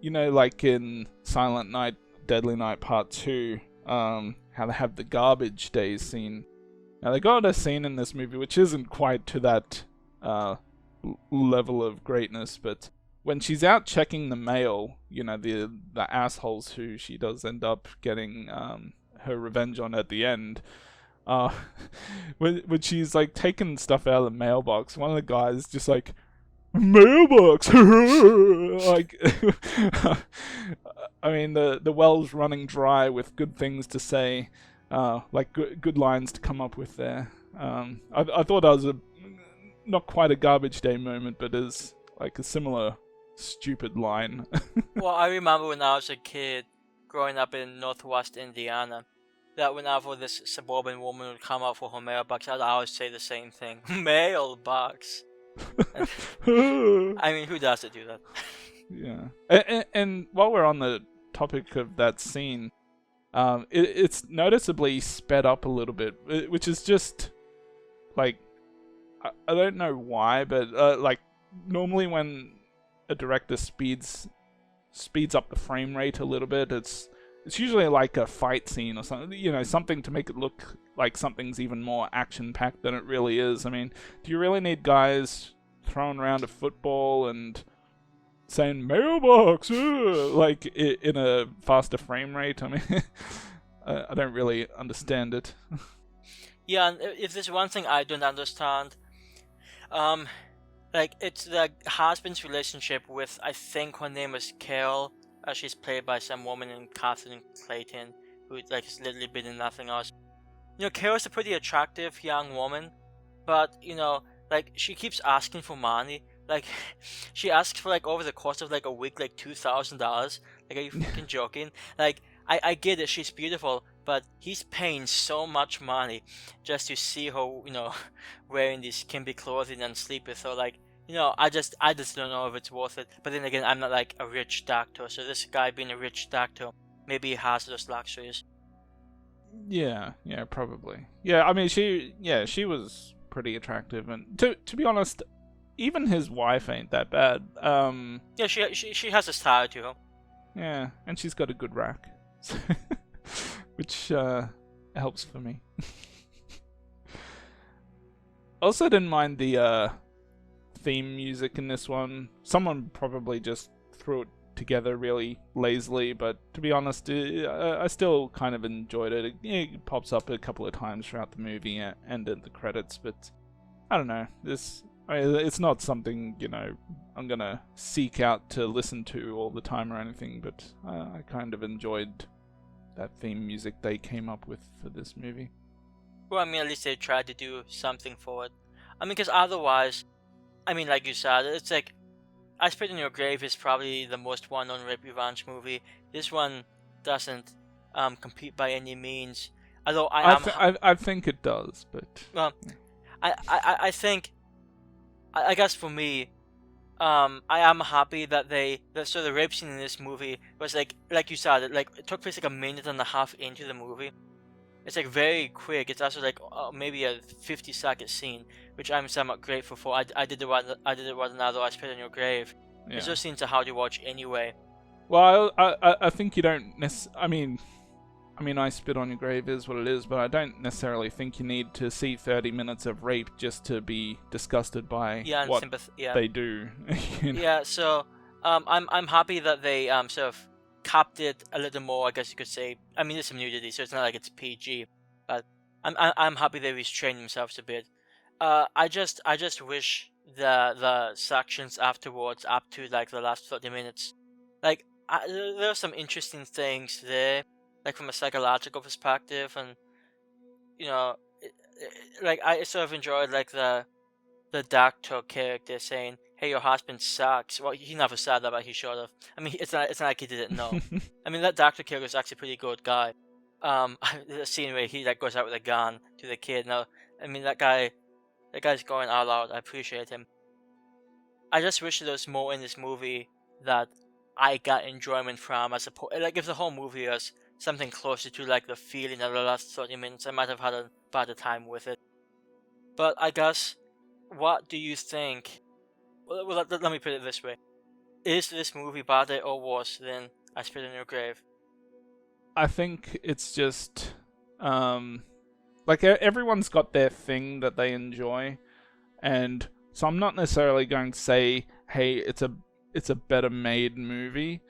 like in Silent Night, Deadly Night Part 2, how they have the garbage days scene. Now they got a scene in this movie which isn't quite to that level of greatness, but when she's out checking the mail, the assholes who she does end up getting her revenge on at the end, when she's like taking stuff out of the mailbox, one of the guys just like, mailbox. Like, I mean, the well's running dry with good things to say, like good lines to come up with there. I thought that was not quite a garbage day moment, but is like a similar stupid line. Well, I remember when I was a kid growing up in Northwest Indiana, that whenever this suburban woman would come out for her mailbox, I'd always say the same thing. Mailbox. I mean, who doesn't do that? Yeah. And while we're on the topic of that scene, it's noticeably sped up a little bit, which is just like, I don't know why, but like normally when a director speeds up the frame rate a little bit, it's usually like a fight scene or something, something to make it look like something's even more action-packed than it really is. I mean, do you really need guys throwing around a football and saying mailbox like in a faster frame rate? I mean, I don't really understand it. Yeah, and if there's one thing I don't understand, like it's the husband's relationship with, I think her name is Carol. She's played by some woman named Catherine Clayton, who like has literally been in nothing else. Carol's a pretty attractive young woman, but like she keeps asking for money. Like she asks for like over the course of like a week like $2,000. Like, are you fucking joking? Like I get it, she's beautiful, but he's paying so much money just to see her, wearing these skimpy clothing and sleep with her. Like, I just don't know if it's worth it. But then again, I'm not like a rich doctor, so this guy being a rich doctor, maybe he has those luxuries. Yeah, probably. Yeah, I mean, she was pretty attractive, and to be honest, even his wife ain't that bad. Yeah, she has a style to her. Yeah, and she's got a good rack, which helps for me. Also, didn't mind the theme music in this one. Someone probably just threw it together really lazily, but to be honest, I still kind of enjoyed it. It pops up a couple of times throughout the movie and in the credits, but I don't know. It's not something, I'm gonna seek out to listen to all the time or anything, but I kind of enjoyed that theme music they came up with for this movie. Well, I mean, at least they tried to do something for it. I mean, because otherwise, I mean, like you said, it's like, I Spit on Your Grave is probably the most well-known rape revenge movie. This one doesn't compete by any means. Although I think it does, but well, I think, I guess for me, I am happy that so the rape scene in this movie was like you said, it took place like a minute and a half into the movie. It's like very quick. It's also like maybe a 50-second scene, which I'm somewhat grateful for. I did it with another I Spit on Your Grave. Yeah. Those scenes are hard to watch anyway. Well, I think you don't I mean, I Spit on Your Grave is what it is, but I don't necessarily think you need to see 30 minutes of rape just to be disgusted by what they do. Yeah, so I'm happy that they sort of capped it a little more, I guess you could say. I mean, there's some nudity, so it's not like it's PG, but I'm happy they restrained themselves a bit. I just wish the sections afterwards, up to like the last 30 minutes, like there are some interesting things there, like from a psychological perspective, and like I sort of enjoyed like the doctor character saying, "Hey, your husband sucks." Well, he never said that, but he should have. I mean, it's not like he didn't know. I mean, that doctor character is actually a pretty good guy. The scene where he like goes out with a gun to the kid. Now, I mean, that guy's going all out. I appreciate him. I just wish there was more in this movie that I got enjoyment from, as opposed, like if the whole movie was something closer to like the feeling of the last 30 minutes, I might have had a better time with it. But I guess, what do you think? Well, let me put it this way: is this movie better or worse than I Spit on Your Grave? I think it's just like everyone's got their thing that they enjoy, and so I'm not necessarily going to say, hey, it's a better made movie,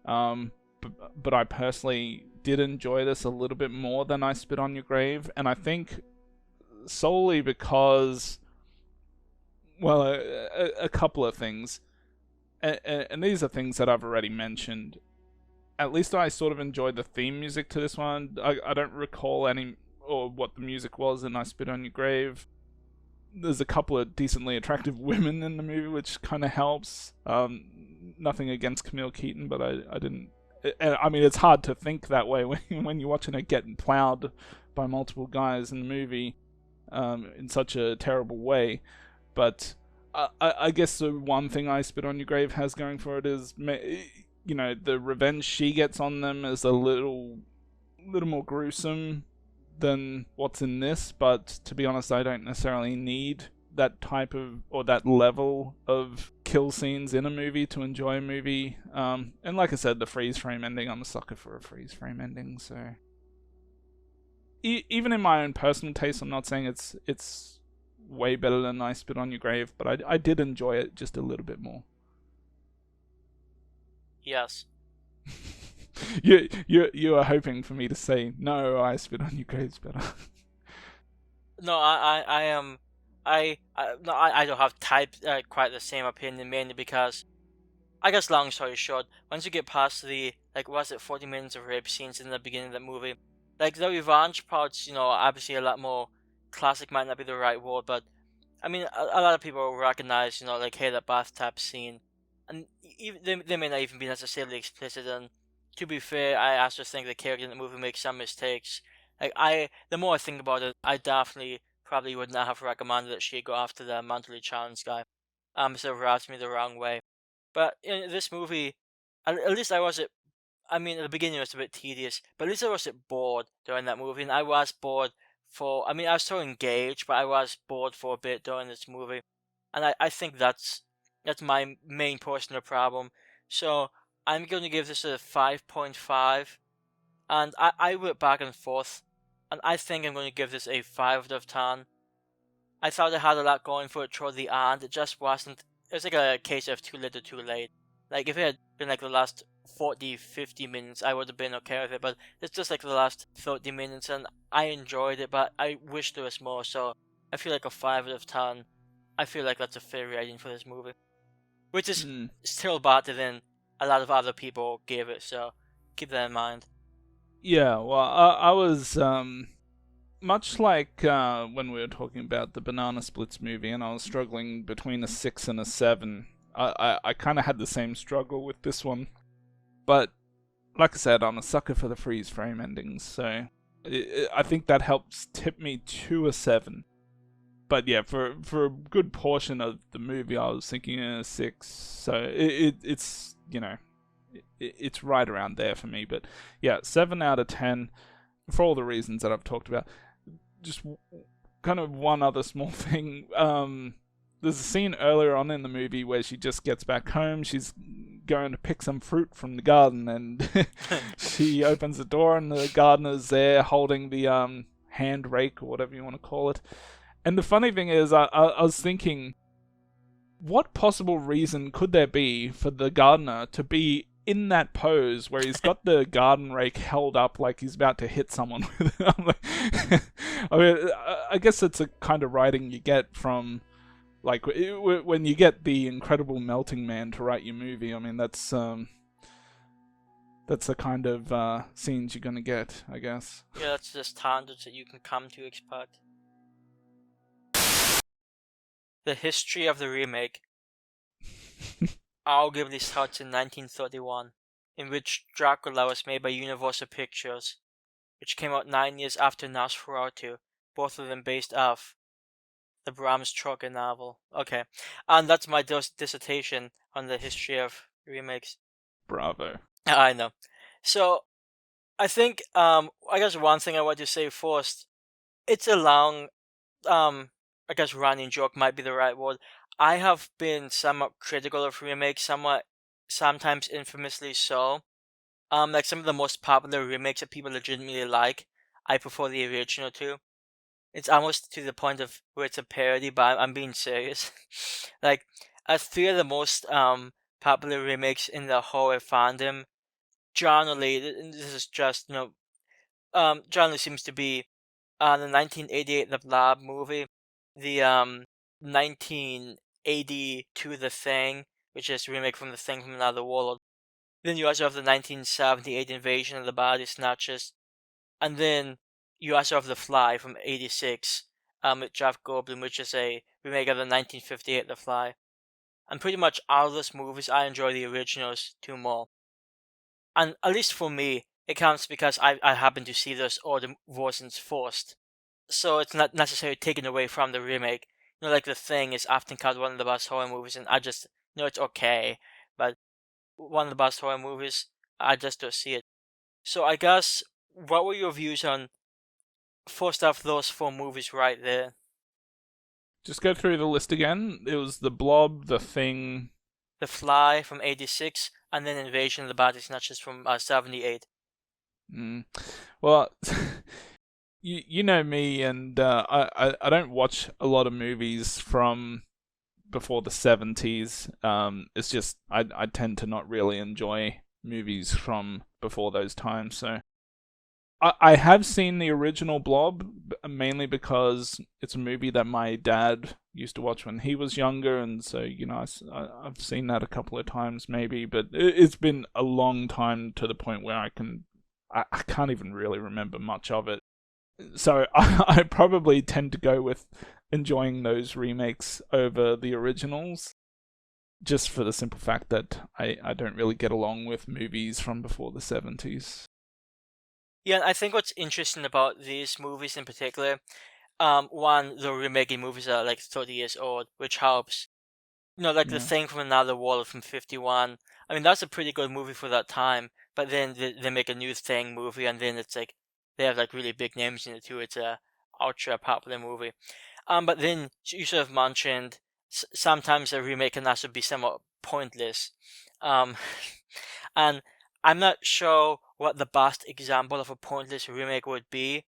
but I personally did enjoy this a little bit more than I Spit on Your Grave, and I think solely because, well, a couple of things, and these are things that I've already mentioned. At least I sort of enjoyed the theme music to this one. I don't recall any or what the music was in I Spit on Your Grave. There's a couple of decently attractive women in the movie, which kind of helps. Nothing against Camille Keaton, but I didn't. I mean, it's hard to think that way when you're watching her getting plowed by multiple guys in the movie in such a terrible way. But I guess the one thing I Spit on Your Grave has going for it is, the revenge she gets on them is a little more gruesome than what's in this. But to be honest, I don't necessarily need that type of or that level of kill scenes in a movie to enjoy a movie. And like I said, the freeze frame ending, I'm a sucker for a freeze frame ending. So even in my own personal taste, I'm not saying it's way better than I Spit on Your Grave, but I did enjoy it just a little bit more. Yes. You are hoping for me to say no, I Spit on Your Grave's better. No, I am. No, I don't have quite the same opinion, mainly because, I guess, long story short, once you get past the, 40 minutes of rape scenes in the beginning of the movie, the revenge parts, obviously a lot more classic might not be the right word, but I mean, a lot of people recognize, hey, the bathtub scene, and even, they may not even be necessarily explicit. And to be fair, I also think the character in the movie makes some mistakes. The more I think about it, I definitely probably would not have recommended that she go after the mentally challenged guy. Instead of rubbed me the wrong way. But in this movie, at least I wasn't. I mean, at the beginning it was a bit tedious, but at least I wasn't bored during that movie, and I was bored for. I mean, I was so engaged, but I was bored for a bit during this movie, and I think that's my main personal problem. So I'm going to give this a 5.5, and I went back and forth, and I think I'm going to give this a 5 out of 10. I thought it had a lot going for it toward the end. It just wasn't. It was like a case of too little too late. If it had been the last 40, 50 minutes, I would have been okay with it. But it's just the last 30 minutes, and I enjoyed it, but I wish there was more. So I feel like a 5 out of 10. I feel like that's a fair rating for this movie. Which is still better than a lot of other people gave it, so keep that in mind. Yeah, well, I was much like when we were talking about the Banana Splits movie, and I was struggling between a 6 and a 7. I kind of had the same struggle with this one, but like I said, I'm a sucker for the freeze frame endings, so I think that helps tip me to a 7. But yeah, for a good portion of the movie, I was thinking a 6. So it's it's right around there for me. But yeah, 7 out of 10 for all the reasons that I've talked about. Just kind of one other small thing. There's a scene earlier on in the movie where she just gets back home. She's going to pick some fruit from the garden, and she opens the door, and the gardener's there holding the hand rake or whatever you want to call it. And the funny thing is, I was thinking, what possible reason could there be for the gardener to be in that pose where he's got the garden rake held up like he's about to hit someone with it? I mean, I guess it's a kind of writing you get from, when you get the incredible Melting Man to write your movie. I mean, that's the kind of scenes you're going to get, I guess. Yeah, that's the standards that you can come to expect. The history of the remake arguably starts in 1931, in which Dracula was made by Universal Pictures, which came out 9 years after Nosferatu, both of them based off the Bram Stoker novel. Okay, and that's my dissertation on the history of remakes. Bravo. I know. So, I think, I guess one thing I want to say first, it's a long, I guess running joke might be the right word. I have been somewhat critical of remakes, sometimes infamously so. Some of the most popular remakes that people legitimately like, I prefer the original to. It's almost to the point of where it's a parody, but I'm being serious. 3 of the most popular remakes in the horror fandom, generally, this is just generally seems to be the 1988 The Blob movie, the 1982 The Thing, which is a remake from The Thing from Another World. Then you also have the 1978 Invasion of the Body Snatchers, and then you also have The Fly from '86, with Jeff Goldblum, which is a remake of the 1958 The Fly. And pretty much all of those movies, I enjoy the originals 2 more. And at least for me, it counts because I happen to see those older versions first. So it's not necessarily taken away from the remake. Like The Thing is often called one of the best horror movies, and I just it's okay, but one of the best horror movies, I just don't see it. So I guess, what were your views on first off those 4 movies right there? Just go through the list again. It was The Blob, The Thing. The Fly from '86, and then Invasion of the Body Snatchers from '78. Mm. Well, you know me, and I don't watch a lot of movies from before the 70s. It's just I tend to not really enjoy movies from before those times. So I have seen the original Blob, mainly because it's a movie that my dad used to watch when he was younger, and so I've seen that a couple of times maybe, but it's been a long time to the point where I can't even really remember much of it. So I probably tend to go with enjoying those remakes over the originals, just for the simple fact that I don't really get along with movies from before the 70s. Yeah, and I think what's interesting about these movies in particular, one, the remaking movies are like 30 years old, which helps. Like The Yeah. Thing from Another World from '51. I mean, that's a pretty good movie for that time. But then they make a new Thing movie, and then it's like they have like really big names in it too. It's a ultra popular movie. But then you sort of mentioned sometimes a remake can also be somewhat pointless. Um, and I'm not sure what the best example of a pointless remake would be,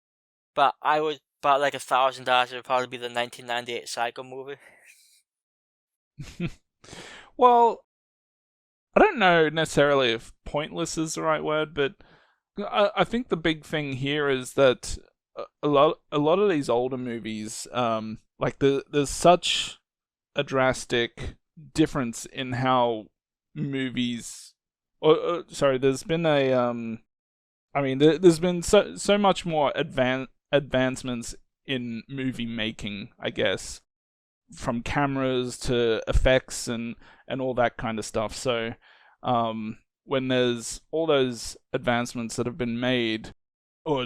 but I would bet like $1,000 it would probably be the 1998 Psycho movie. Well, I don't know necessarily if pointless is the right word, but I think the big thing here is that a lot of these older movies, like there's such a drastic difference in how movies, or sorry, there's been a I mean, there's been so much more advancements in movie making, I guess, from cameras to effects and all that kind of stuff. So, when there's all those advancements that have been made, or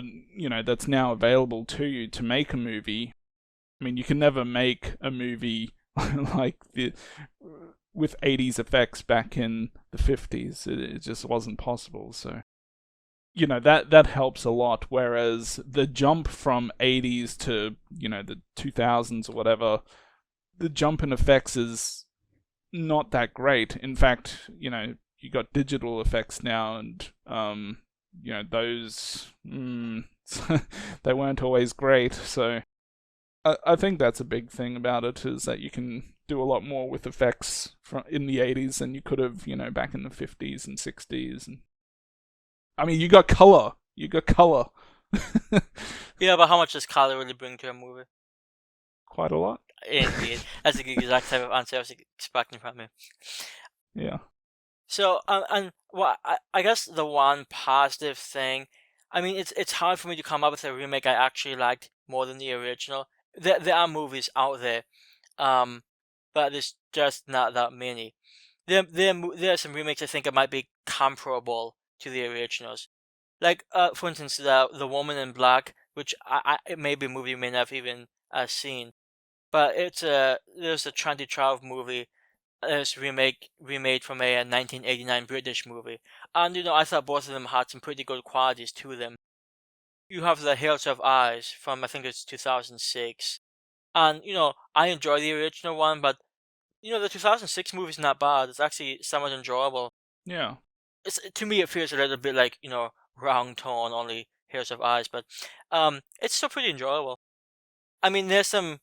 that's now available to you to make a movie. I mean, you can never make a movie like the with 80s effects back in the 50s. It just wasn't possible. So that helps a lot. Whereas the jump from 80s to the 2000s or whatever, the jump in effects is not that great. In fact, you got digital effects now, and those they weren't always great. So I think that's a big thing about it, is that you can do a lot more with effects in the 80s than you could have, back in the 50s and 60s. And I mean, you got color. You got color. Yeah, but how much does color really bring to a movie? Quite a lot. Indeed. That's the exact type of answer I was expecting from you. Yeah. So, and I guess the one positive thing, I mean, it's hard for me to come up with a remake I actually liked more than the original. There are movies out there, but there's just not that many. There are some remakes I think it might be comparable to the originals. Like, for instance, the Woman in Black, which it may be a movie you may not have even seen, but there's a 2012 movie. It's remade from a 1989 British movie, and I thought both of them had some pretty good qualities to them. You have The Hills of Eyes from, I think it's 2006, and I enjoy the original one, but the 2006 movie is not bad. It's actually somewhat enjoyable. Yeah. To me it feels a little bit like Wrong Tone, only Hills of Eyes, but it's still pretty enjoyable. I mean, there's some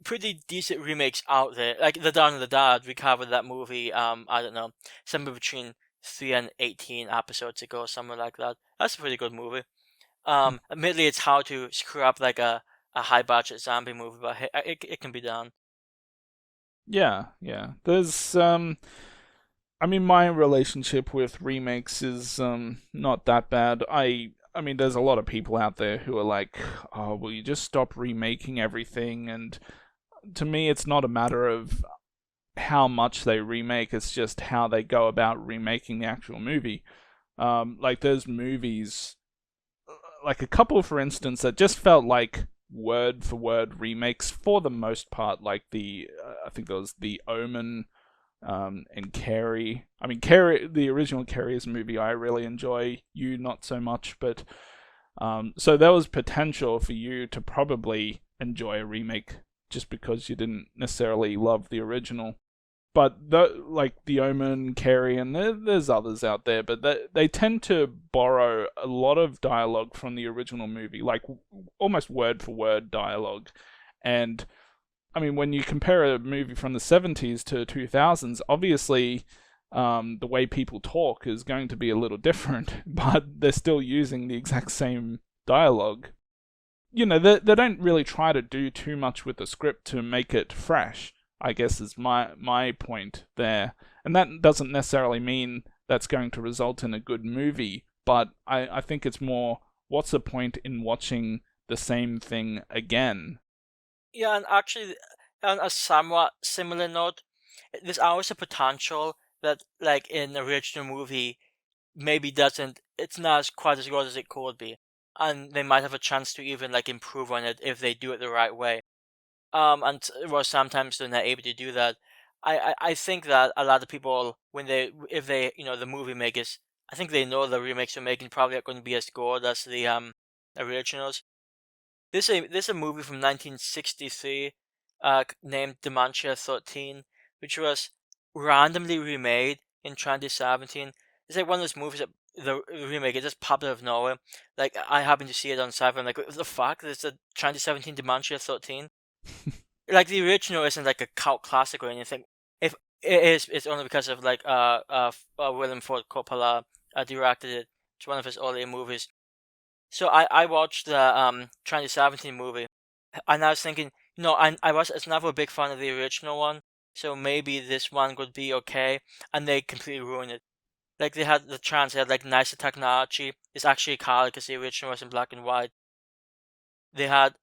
pretty decent remakes out there. Like The Dawn of the Dead, we covered that movie, I don't know, somewhere between 3 and 18 episodes ago, somewhere like that. That's a pretty good movie. Admittedly, it's hard to screw up like a high budget zombie movie, but it can be done. Yeah. There's I mean, my relationship with remakes is not that bad. I mean, there's a lot of people out there who are like, "Oh, will you just stop remaking everything?" And to me, it's not a matter of how much they remake; it's just how they go about remaking the actual movie. Like there's movies, like a couple, for instance, that just felt like word for word remakes for the most part, like I think there was The Omen, and Carrie. I mean, Carrie, the original Carrie is a movie I really enjoy. You not so much, but so there was potential for you to probably enjoy a remake just because you didn't necessarily love the original. But like The Omen, Carrie, and there's others out there, but they tend to borrow a lot of dialogue from the original movie, like almost word for word dialogue. And I mean, when you compare a movie from the 70s to 2000s, obviously the way people talk is going to be a little different, but they're still using the exact same dialogue. You know, they don't really try to do too much with the script to make it fresh, I guess is my point there. And that doesn't necessarily mean that's going to result in a good movie, but I think it's more, what's the point in watching the same thing again? Yeah, and actually, on a somewhat similar note, there's always a potential that, like in the original movie, maybe doesn't. It's not as quite as good as it could be, and they might have a chance to even like improve on it if they do it the right way. And well, sometimes they're not able to do that. I think that a lot of people, when they, if they, the movie makers, I think they know the remakes they're making probably are going to be as good as the originals. This a movie from 1963, named Dementia 13, which was randomly remade in 2017. It's like one of those movies that the remake it just popped out of nowhere. Like I happened to see it on Sci-Fi. I'm like, what the fuck? There's a 2017 Dementia 13. Like the original isn't like a cult classic or anything. If it is, it's only because of like William Ford Coppola directed it. It's one of his earlier movies. So I watched the 2017 movie, and I was thinking, it's never a big fan of the original one, so maybe this one would be okay, and they completely ruined it. Like they had the chance, they had like nicer technology. It's actually color because the original was in black and white. They had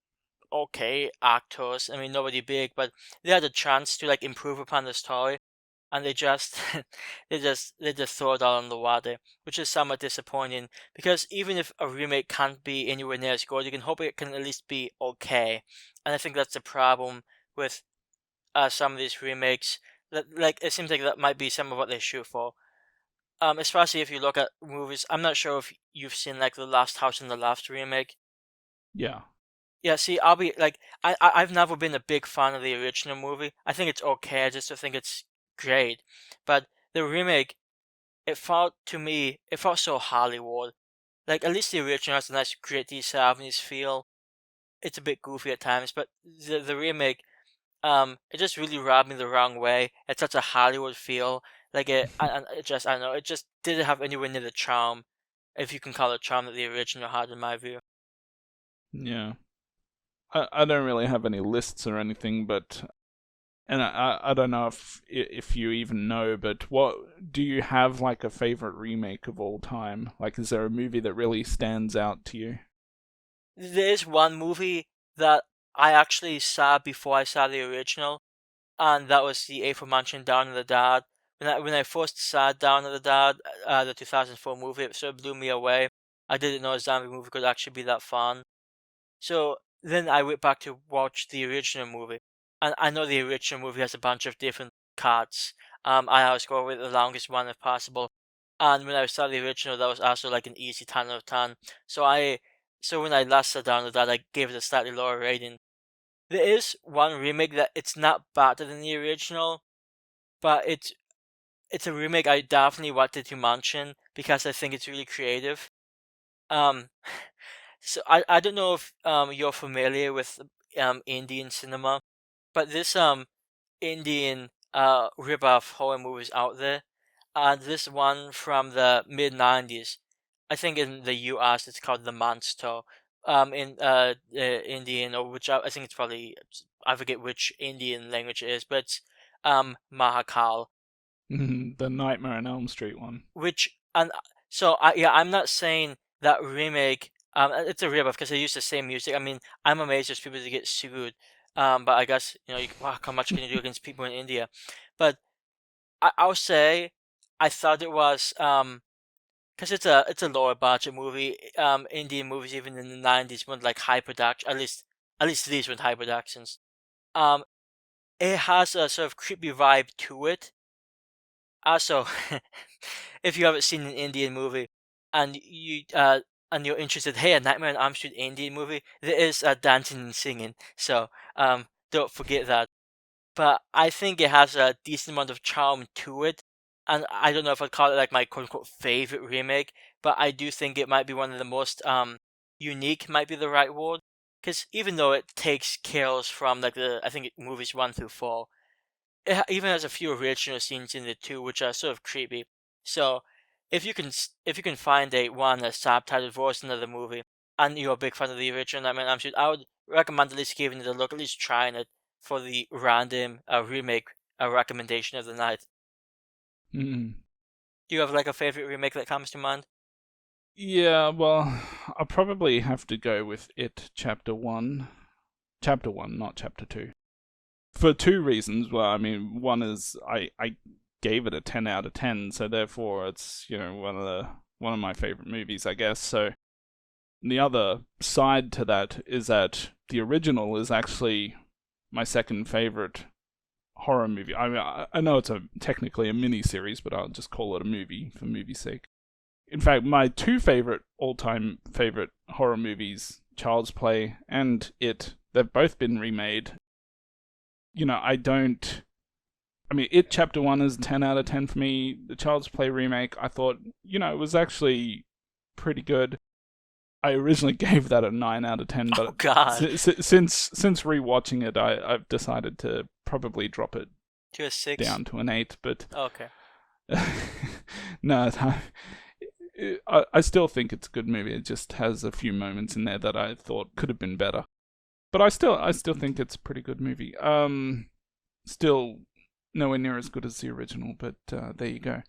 okay actors. I mean, nobody big, but they had a chance to like improve upon the story, and they just they just throw it all on the water, which is somewhat disappointing. Because even if a remake can't be anywhere near as good, you can hope it can at least be okay. And I think that's the problem with some of these remakes. That like it seems like that might be some of what they shoot for. Especially if you look at movies. I'm not sure if you've seen like the Last House on the Left remake. Yeah. Yeah, see, I'll be like, I've never been a big fan of the original movie. I think it's okay. I just don't think it's great. But the remake, it felt so Hollywood. Like, at least the original has a nice gritty 70s feel. It's a bit goofy at times, but the remake, it just really rubbed me the wrong way. It's such a Hollywood feel. Like, I don't know, it just didn't have anywhere near the charm, if you can call it charm, that the original had, in my view. Yeah. I don't really have any lists or anything, but and I don't know if you even know, but what do you have like a favorite remake of all time? Like, is there a movie that really stands out to you? There's one movie that I actually saw before I saw the original, and that was the aforementioned Dawn of the Dead. When I first saw Dawn of the Dead, the 2004 movie, it sort of blew me away. I didn't know a zombie movie could actually be that fun. So then I went back to watch the original movie, and I know the original movie has a bunch of different cuts. I always go with the longest one if possible. And when I saw the original, that was also like an easy 10 out of 10. So when I last sat down with that, I gave it a slightly lower rating. There is one remake that it's not better than the original, but it's a remake I definitely wanted to mention because I think it's really creative. Um, so I don't know if you're familiar with Indian cinema, but this Indian ripoff horror movies out there. This one from the mid '90s. I think in the U.S. it's called The Monster. In Indian, or which I think it's probably, I forget which Indian language it is, but it's Mahakal. The Nightmare on Elm Street one. Which, and so I'm not saying that remake. It's a ripoff because they use the same music. I mean, I'm amazed there's people that get sued. But I guess wow, how much can you do against people in India? But I'll say I thought it was because it's a lower budget movie. Indian movies even in the '90s weren't like high production. At least At least these were Thai productions. It has a sort of creepy vibe to it. Also, if you haven't seen an Indian movie and you're interested, hey, a Nightmare on Elm Street Indian movie, there is dancing and singing, so don't forget that. But I think it has a decent amount of charm to it, and I don't know if I'd call it like my quote unquote favorite remake, but I do think it might be one of the most unique, might be the right word, because even though it takes kills from like I think movies 1 through 4, it even has a few original scenes in it too, which are sort of creepy. So if you can find a subtitled version of the movie, and you're a big fan of the original, I would recommend at least giving it a look, at least trying it for the random remake recommendation of the night. Mm. Do you have like a favorite remake that comes to mind? Yeah, well, I'll probably have to go with It Chapter 1. Chapter 1, not Chapter 2. For two reasons. Well, I mean, one is I gave it a 10 out of 10, so therefore it's, one of my favorite movies, I guess. So the other side to that is that the original is actually my second favorite horror movie. I mean, I know it's technically a mini series, but I'll just call it a movie for movie's sake. In fact, my two all-time favorite horror movies, Child's Play and It, they've both been remade. It Chapter 1 is 10 out of 10 for me. The Child's Play remake, I thought, it was actually pretty good. I originally gave that a 9 out of 10, but Oh God, since rewatching it, I've decided to probably drop it to a 6. down to an 8, but Okay. no, I still think it's a good movie. It just has a few moments in there that I thought could have been better. But I still think it's a pretty good movie. Still nowhere near as good as the original, but there you go.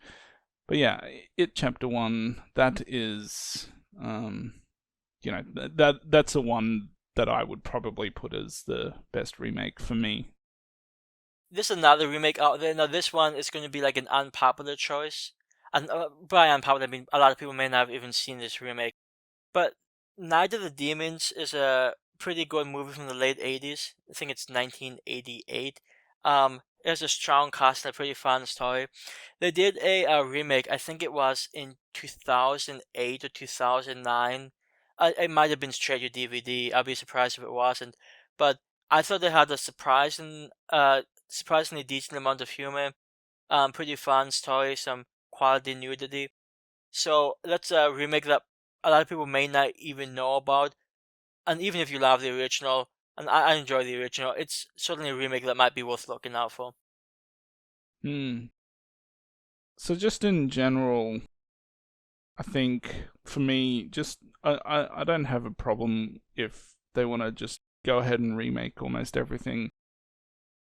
But yeah, It Chapter 1, that is, that's the one that I would probably put as the best remake for me. There's another remake out there. Now this one is going to be like an unpopular choice. And by unpopular, I mean a lot of people may not have even seen this remake. But Night of the Demons is a pretty good movie from the late 80s. I think it's 1988. It has a strong cast and a pretty fun story. They did a remake, I think it was in 2008 or 2009. It might have been straight to DVD. I'll be surprised if it wasn't. But I thought they had a surprisingly decent amount of humor, pretty fun story, some quality nudity. So let's remake that a lot of people may not even know about. And even if you love the original, and I enjoy the original, it's certainly a remake that might be worth looking out for. So just in general, I think for me, just I don't have a problem if they want to just go ahead and remake almost everything.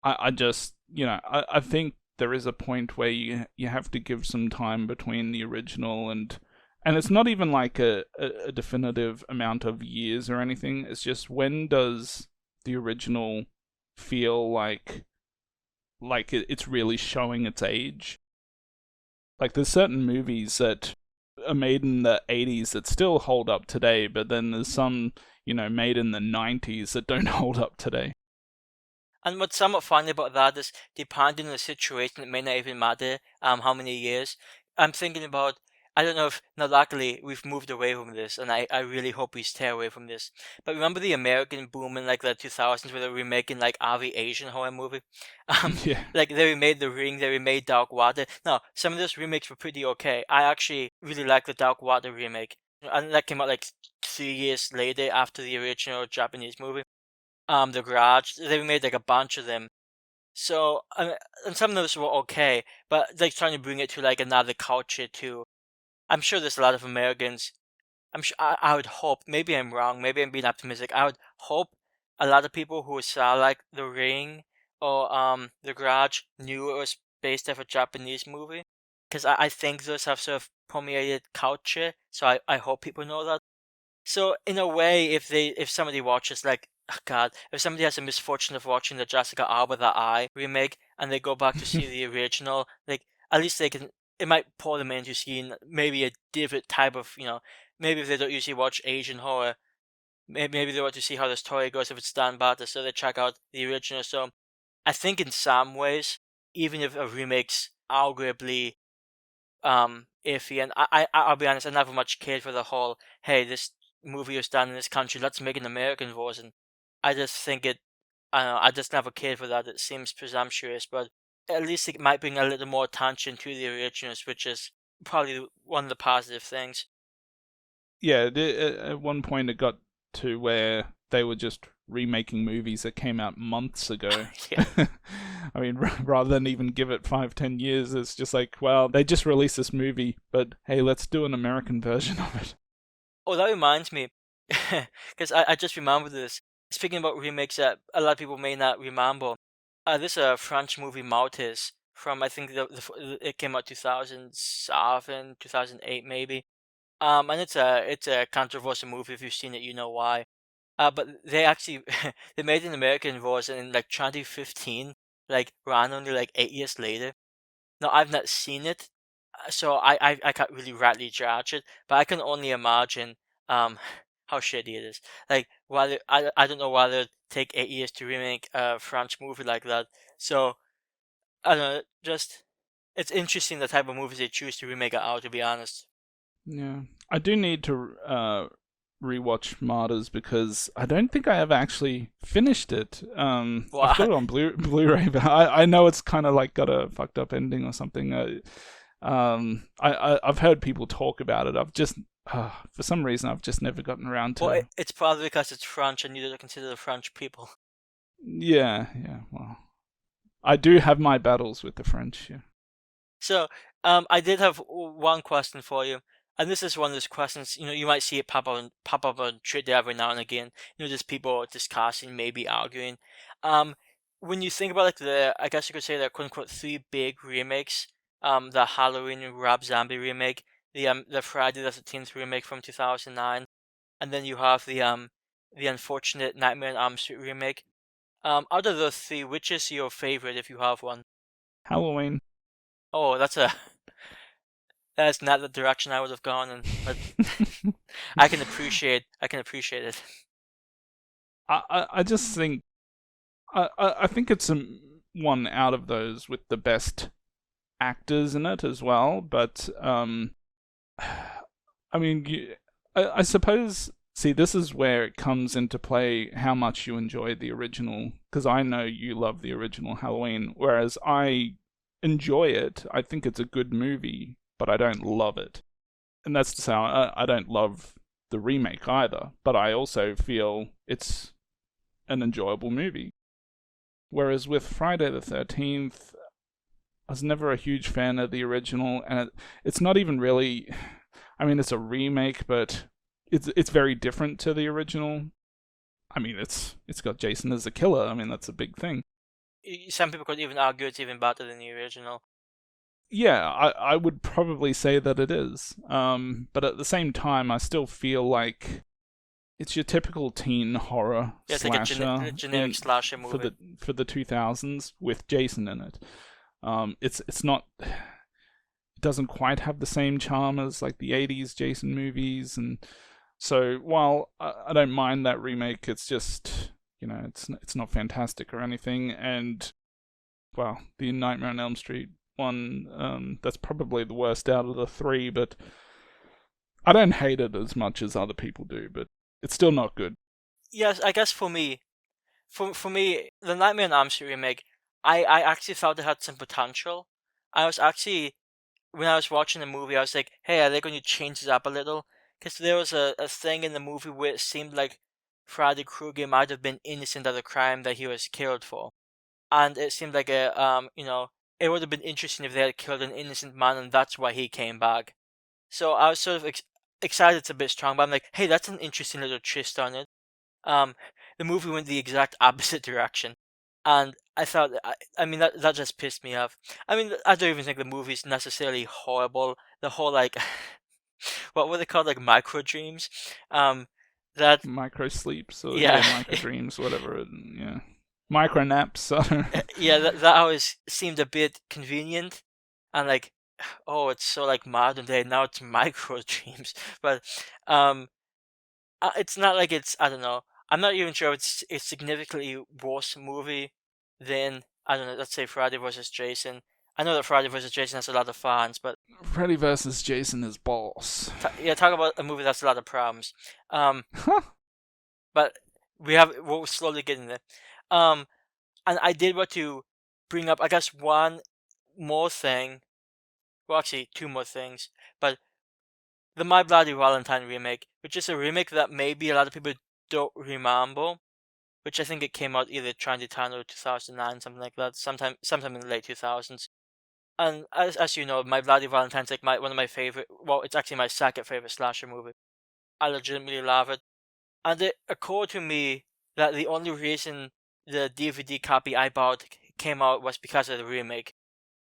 I just, I think there is a point where you have to give some time between the original and it's not even like a definitive amount of years or anything. It's just, when does the original feel like it's really showing its age? Like, there's certain movies that are made in the 80s that still hold up today, but then there's some, made in the 90s that don't hold up today. And what's somewhat funny about that is, depending on the situation, it may not even matter how many years. I'm thinking about, I don't know if, now luckily we've moved away from this, and I really hope we stay away from this. But remember the American boom in like the 2000s where they were remaking like every Asian horror movie? Yeah. Like they remade The Ring, they remade Dark Water. No, some of those remakes were pretty okay. I actually really like the Dark Water remake. And that came out like 3 years later after the original Japanese movie. The Garage, they made like a bunch of them. So, and some of those were okay, but like trying to bring it to like another culture too. I'm sure there's a lot of Americans. I would hope, maybe I'm wrong, maybe I'm being optimistic. I would hope a lot of people who saw like The Ring or The Garage knew it was based off a Japanese movie, because I think those have sort of permeated culture. So I hope people know that. So in a way, if somebody watches like, oh God, if somebody has the misfortune of watching the Jessica Alba That Eye remake and they go back to see the original, like at least they can. It might pull them into seeing maybe a different type of, maybe if they don't usually watch Asian horror, maybe they want to see how the story goes if it's done better, so they check out the original. So I think in some ways, even if a remake's arguably iffy, and I'll be honest, I never much cared for the whole, hey, this movie was done in this country, let's make an American version. I just think I don't know, I just never cared for that. It seems presumptuous, but at least it might bring a little more attention to the originals, which is probably one of the positive things. Yeah, at one point it got to where they were just remaking movies that came out months ago. Yeah. I mean, rather than even give it 5-10 years, it's just like, well, they just released this movie, but hey, let's do an American version of it. Oh, that reminds me, because I just remembered this. Speaking about remakes that a lot of people may not remember, this French movie Maltese from, I think it came out 2007, 2008 maybe. And it's a controversial movie. If you've seen it, you know why. But they actually they made an American version in like 2015, like randomly like 8 years later. Now I've not seen it, so I can't really rightly judge it, but I can only imagine um how shitty it is. Like whether I don't know whether it'd take 8 years to remake a French movie like that. So I don't know, just it's interesting the type of movies they choose to remake it out. To be honest. Yeah, I do need to rewatch Martyrs because I don't think I ever actually finished it. Well, I've got it on Blu-ray, but I know it's kind of like got a fucked up ending or something. I've heard people talk about it. I've just for some reason I've just never gotten around to. well, it's probably because it's French and you don't consider the French people. Yeah. Well, I do have my battles with the French. Yeah. So, I did have one question for you, and this is one of those questions. You might see it pop up on Twitter every now and again. Just people discussing, maybe arguing. Um, when you think about like I guess you could say the quote unquote three big remakes. The Halloween Rob Zombie remake, the Friday the 13th remake from 2009, and then you have the unfortunate Nightmare on Elm Street remake. Out of those three, which is your favorite if you have one? Halloween. Oh, that's not the direction I would have gone in, but I can appreciate it. I just think I think it's one out of those with the best actors in it as well. But I mean, I suppose. See, this is where it comes into play how much you enjoy the original, because I know you love the original Halloween, whereas I enjoy it. I think it's a good movie, but I don't love it. And that's to say, I don't love the remake either, but I also feel it's an enjoyable movie. Whereas with Friday the 13th, I was never a huge fan of the original, and it's not even really. I mean, it's a remake, but it's very different to the original. I mean, it's got Jason as a killer. I mean, that's a big thing. Some people could even argue it's even better than the original. Yeah, I would probably say that it is. But at the same time, I still feel like it's your typical teen horror slasher, like a generic slasher movie for the 2000s with Jason in it. It's not. It doesn't quite have the same charm as like the 80s Jason movies, and so while I don't mind that remake, it's just it's not fantastic or anything. And well, the Nightmare on Elm Street one, that's probably the worst out of the three, but I don't hate it as much as other people do, but it's still not good. Yes, I guess for me, the Nightmare on Elm Street remake, I actually felt it had some potential. I was actually, when I was watching the movie, I was like, hey, are they going to change this up a little? Because there was a thing in the movie where it seemed like Freddy Krueger might have been innocent of the crime that he was killed for. And it seemed like it would have been interesting if they had killed an innocent man and that's why he came back. So I was sort of excited it's a bit strong, but I'm like, hey, that's an interesting little twist on it. The movie went the exact opposite direction. And I thought, I mean, that just pissed me off. I mean, I don't even think the movie's necessarily horrible. The whole, like, what were they called, like, micro dreams? That Micro sleeps or yeah, micro dreams, whatever. Yeah, micro naps. yeah, that always seemed a bit convenient, and like, oh, it's so like modern day now. It's micro dreams, but It's not like it's, I don't know. I'm not even sure if it's a significantly worse movie than, I don't know, let's say Friday versus Jason. I know that Friday versus Jason has a lot of fans, but Freddy vs. Jason is boss. yeah, talk about a movie that's a lot of problems. Um, Huh. but we're slowly getting there. And I did want to bring up, I guess, one more thing. Well, actually, two more things. But the My Bloody Valentine remake, which is a remake that maybe a lot of people don't remember, which I think it came out either 2010 or 2009, something like that, sometime in the late 2000s. And as you know, My Bloody Valentine's like one of my favorite. Well, it's actually my second favorite slasher movie. I legitimately love it, and it occurred to me that the only reason the DVD copy I bought came out was because of the remake.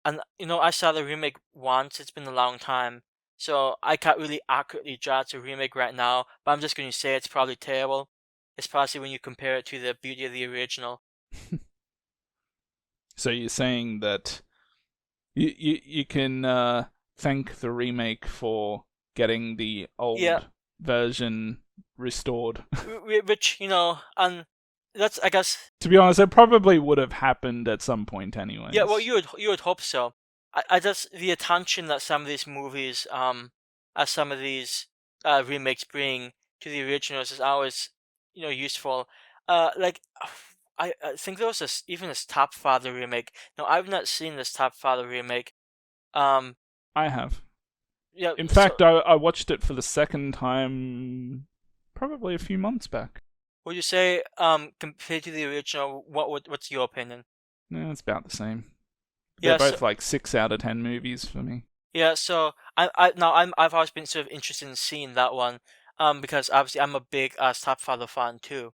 And I saw the remake once. It's been a long time, so I can't really accurately judge the remake right now. But I'm just going to say it's probably terrible, especially when you compare it to the beauty of the original. So you're saying that you can thank the remake for getting the old Yeah, version restored. which and that's, I guess. To be honest, it probably would have happened at some point anyways. Yeah, well, you would hope so. I just, the attention that some of these movies, as some of these remakes bring to the originals is always, useful. Like I think there was even this Top Father remake. No, I've not seen this Top Father remake. Um, I have. yeah. In So fact, I watched it for the second time probably a few months back. would you say, compared to the original, what's your opinion? Yeah, it's about the same. They're Yeah. So both like 6 out of 10 movies for me. yeah. So I've always been sort of interested in seeing that one. Because obviously I'm a big Top Father fan too.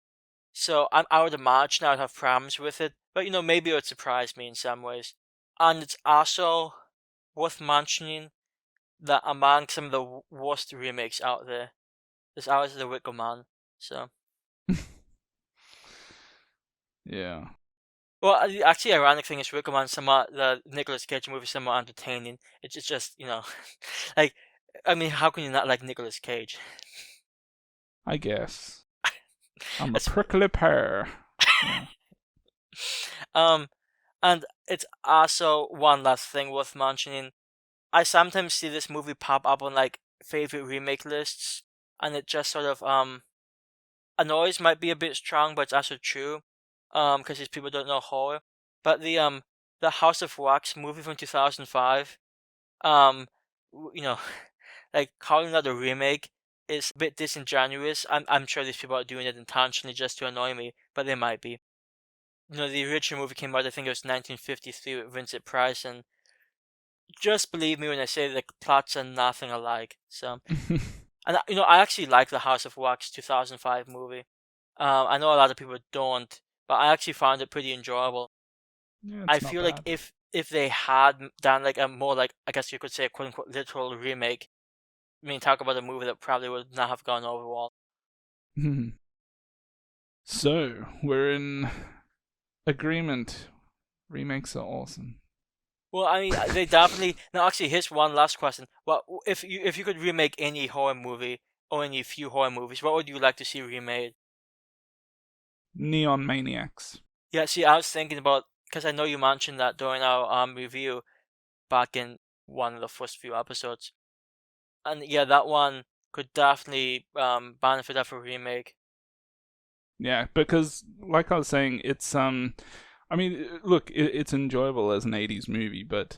So I would imagine I would have problems with it, but maybe it would surprise me in some ways. And it's also worth mentioning that among some of the worst remakes out there's always The Wicker Man. So, Yeah. well, actually, ironic thing is Wicker Man, the Nicolas Cage movie, is somewhat entertaining. It's just like, I mean, how can you not like Nicolas Cage? I guess. I'm a That's prickly pear. Yeah. um, and it's also one last thing worth mentioning. I sometimes see this movie pop up on like favorite remake lists, and it just sort of annoys might be a bit strong, but it's also true, because these people don't know horror. But the House of Wax movie from 2005, um, like calling that a remake is a bit disingenuous. I'm sure these people are doing it intentionally just to annoy me, but they might be. The original movie came out, I think it was 1953 with Vincent Price, and just believe me when I say the plots are nothing alike. So, and I actually like the House of Wax 2005 movie. I know a lot of people don't, but I actually found it pretty enjoyable. Yeah, I it's not feel like bad. if they had done like a more, like, I guess you could say, a quote unquote literal remake. I mean, talk about a movie that probably would not have gone over well. So, we're in agreement. Remakes are awesome. Well, I mean, they definitely. Now, actually, here's one last question. Well, if you could remake any horror movie or any few horror movies, what would you like to see remade? Neon Maniacs. Yeah, see, I was thinking about, because I know you mentioned that during our review back in one of the first few episodes, and yeah, that one could definitely benefit of a remake. Yeah, because like I was saying, it's I mean, look, it's enjoyable as an 80s movie, but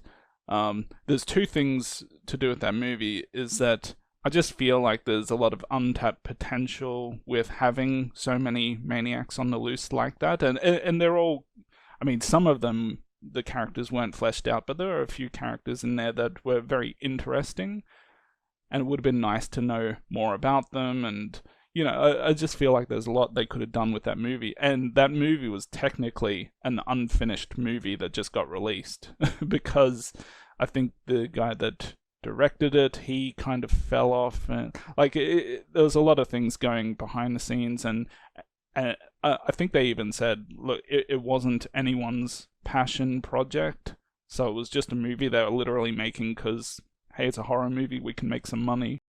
there's two things to do with that movie is that I just feel like there's a lot of untapped potential with having so many maniacs on the loose like that, and they're all, I mean, some of them the characters weren't fleshed out, but there are a few characters in there that were very interesting, and it would have been nice to know more about them. And I just feel like there's a lot they could have done with that movie, and that movie was technically an unfinished movie that just got released because I think the guy that directed it, he kind of fell off, and like there was a lot of things going behind the scenes, and I think they even said, look, it wasn't anyone's passion project, so it was just a movie they were literally making because, hey, it's a horror movie, we can make some money.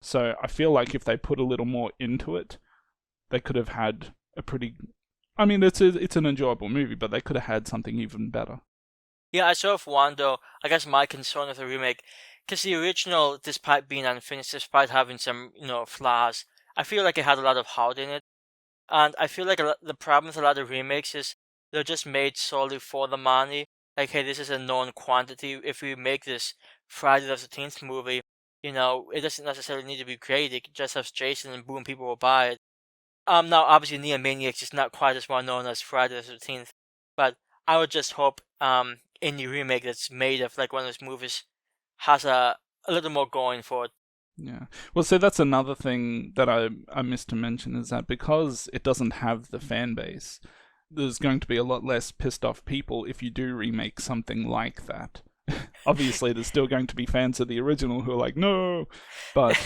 So I feel like if they put a little more into it, they could have had a pretty. I mean, it's an enjoyable movie, but they could have had something even better. Yeah, I sort of wonder, I guess my concern with the remake, because the original, despite being unfinished, despite having some, flaws, I feel like it had a lot of heart in it. And I feel like the problem with a lot of remakes is they're just made solely for the money. Like, hey, this is a known quantity. If we make this Friday the 13th movie, it doesn't necessarily need to be great. It just has Jason and boom, people will buy it. Now obviously Neomaniacs is not quite as well known as Friday the 13th, but I would just hope any remake that's made of like one of those movies has a little more going for it. Yeah. Well, so that's another thing that I missed to mention is that because it doesn't have the fan base, there's going to be a lot less pissed off people if you do remake something like that. Obviously, there's still going to be fans of the original who are like, no, but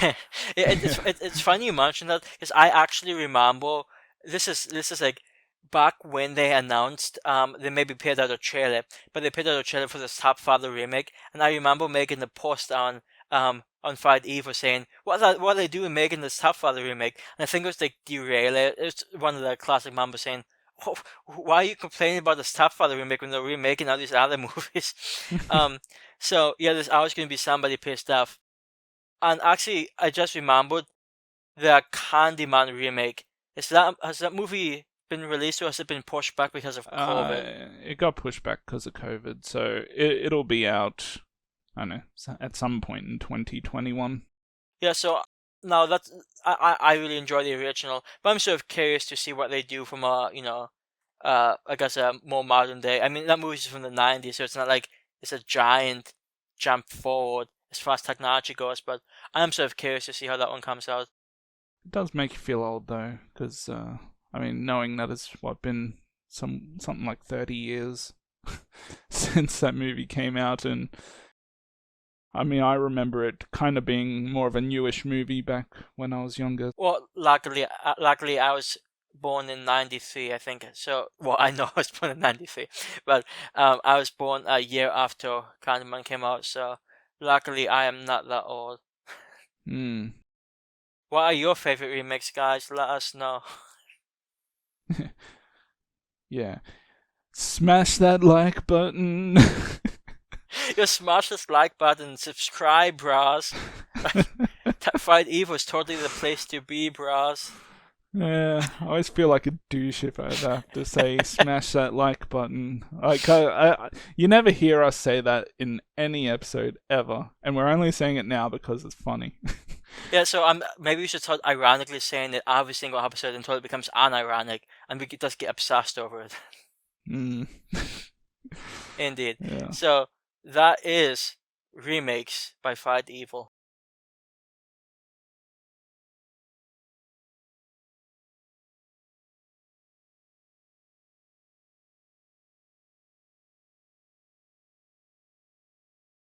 it's funny you mentioned that because I actually remember this is like back when they announced they maybe put out a trailer, but they put out a trailer for the Stepfather remake, and I remember making a post on Friday Eve was saying what are they doing making the Stepfather remake, and I think it was like Derail. It's one of the classic members saying, oh, why are you complaining about the Stepfather remake when they're remaking all these other movies? So yeah, there's always going to be somebody pissed off. And actually, I just remembered the Candyman remake. Has that movie been released or has it been pushed back because of COVID? it got pushed back because of COVID, so it'll be out. I don't know, at some point in 2021. Yeah, so now that's I really enjoy the original, but I'm sort of curious to see what they do from I guess a more modern day. I mean, that movie's from the 90s, so it's not like it's a giant jump forward as far as technology goes, but I'm sort of curious to see how that one comes out. It does make you feel old though, because I mean, knowing that it's been something like 30 years since that movie came out, and I mean, I remember it kind of being more of a newish movie back when I was younger. Well, luckily I was born in '93, I think. So, well, I know I was born in '93, but I was born a year after Candyman came out. So, luckily, I am not that old. Hmm. What are your favorite remakes, guys? Let us know. Yeah. Smash that like button. You smash this like button, subscribe, bros. Friday Eve was totally the place to be, bros. Yeah, I always feel like a douche if I have to say smash that like button. Like, you never hear us say that in any episode ever, and we're only saying it now because it's funny. Yeah, so maybe we should start ironically saying it every single episode until it becomes unironic, and we just get obsessed over it. Mm. Indeed. Yeah. So that is remakes by Fight Evil.